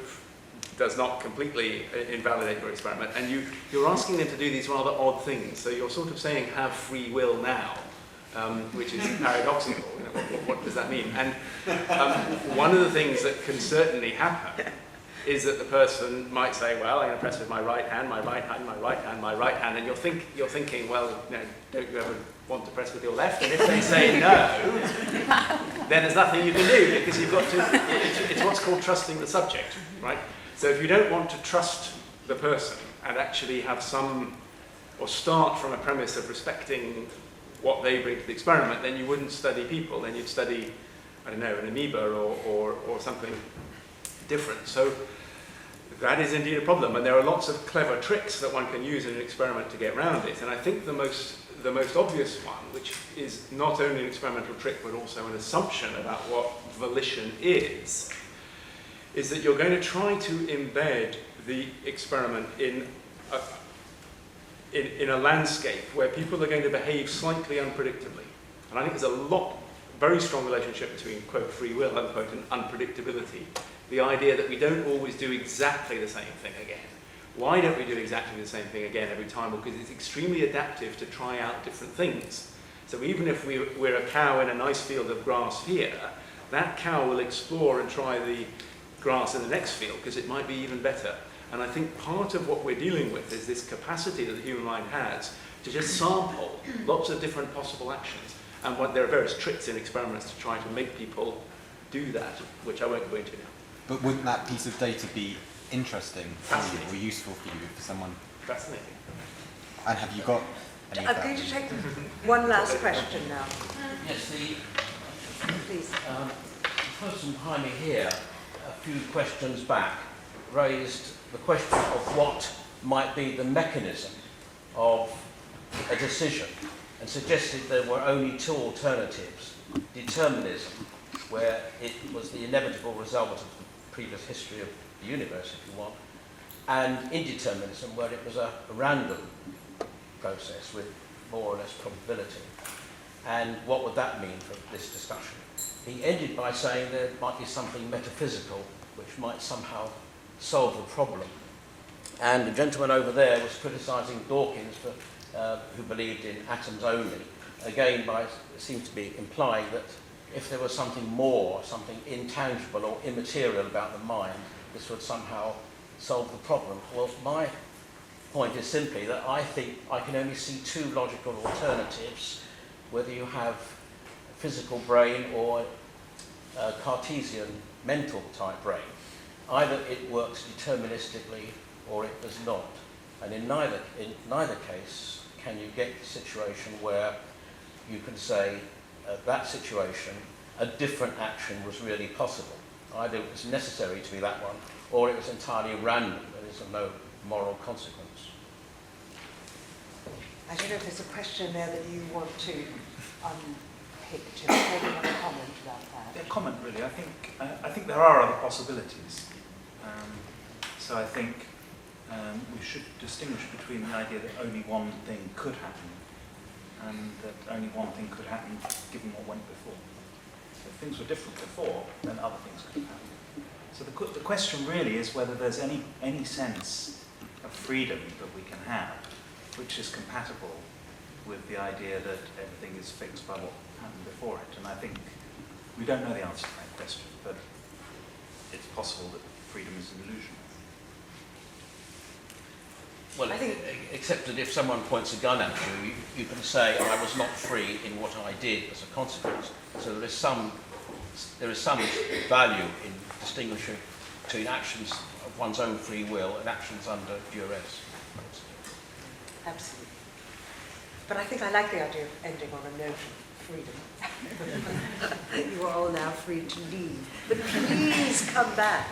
does not completely invalidate your experiment, and you're asking them to do these rather odd things. So you're sort of saying, have free will now. Which is paradoxical. You know, what does that mean? And one of the things that can certainly happen is that the person might say, well, I'm going to press with my right hand, my right hand, my right hand, my right hand, and you're thinking, well, don't you ever want to press with your left? And if they say no, then there's nothing you can do, because you've got to, it's what's called trusting the subject, right? So if you don't want to trust the person and actually have or start from a premise of respecting what they bring to the experiment, then you wouldn't study people, then you'd study, I don't know, an amoeba or something different. So that is indeed a problem, and there are lots of clever tricks that one can use in an experiment to get around it. And I think the most obvious one, which is not only an experimental trick but also an assumption about what volition is that you're going to try to embed the experiment in a landscape where people are going to behave slightly unpredictably. And I think there's a very strong relationship between, quote, free will, unquote, and unpredictability. The idea that we don't always do exactly the same thing again. Why don't we do exactly the same thing again every time? Well, because it's extremely adaptive to try out different things. So even if we're a cow in a nice field of grass here, that cow will explore and try the grass in the next field because it might be even better. And I think part of what we're dealing with is this capacity that the human mind has to just sample lots of different possible actions. And there are various tricks in experiments to try to make people do that, which I won't go into now. But wouldn't that piece of data be interesting for you or useful for you, for someone? Fascinating. And have you got any of that? I'm going to take one last question now. Yes, Please. The person behind me here, a few questions back, raised the question of what might be the mechanism of a decision and suggested there were only two alternatives: determinism, where it was the inevitable result of the previous history of the universe, if you want, and indeterminism, where it was a random process with more or less probability. And what would that mean for this discussion? He ended by saying there might be something metaphysical which might somehow solve the problem. And the gentleman over there was criticising Dawkins who believed in atoms only, again seems to be implying that if there was something more, something intangible or immaterial about the mind, this would somehow solve the problem. Well, my point is simply that I think I can only see two logical alternatives, whether you have a physical brain or a Cartesian mental type brain. Either it works deterministically or it does not. And in neither case can you get the situation where you can say, that situation, a different action was really possible. Either it was necessary to be that one, or it was entirely random, there is no moral consequence. I don't know if there's a question there that you want to unpick, Jim. Maybe you want to comment about that. A comment, really. I think there are other possibilities. So I think we should distinguish between the idea that only one thing could happen and that only one thing could happen given what went before. So if things were different before, then other things could have happened. So the question really is whether there's any sense of freedom that we can have which is compatible with the idea that everything is fixed by what happened before it. And I think we don't know the answer to that question, but it's possible that freedom is an illusion. Well, except that if someone points a gun at you, you can say, I was not free in what I did as a consequence. So there is some value in distinguishing between actions of one's own free will and actions under duress. Absolutely. But I think I like the idea of ending on a note of freedom. You are all now free to leave. But please come back.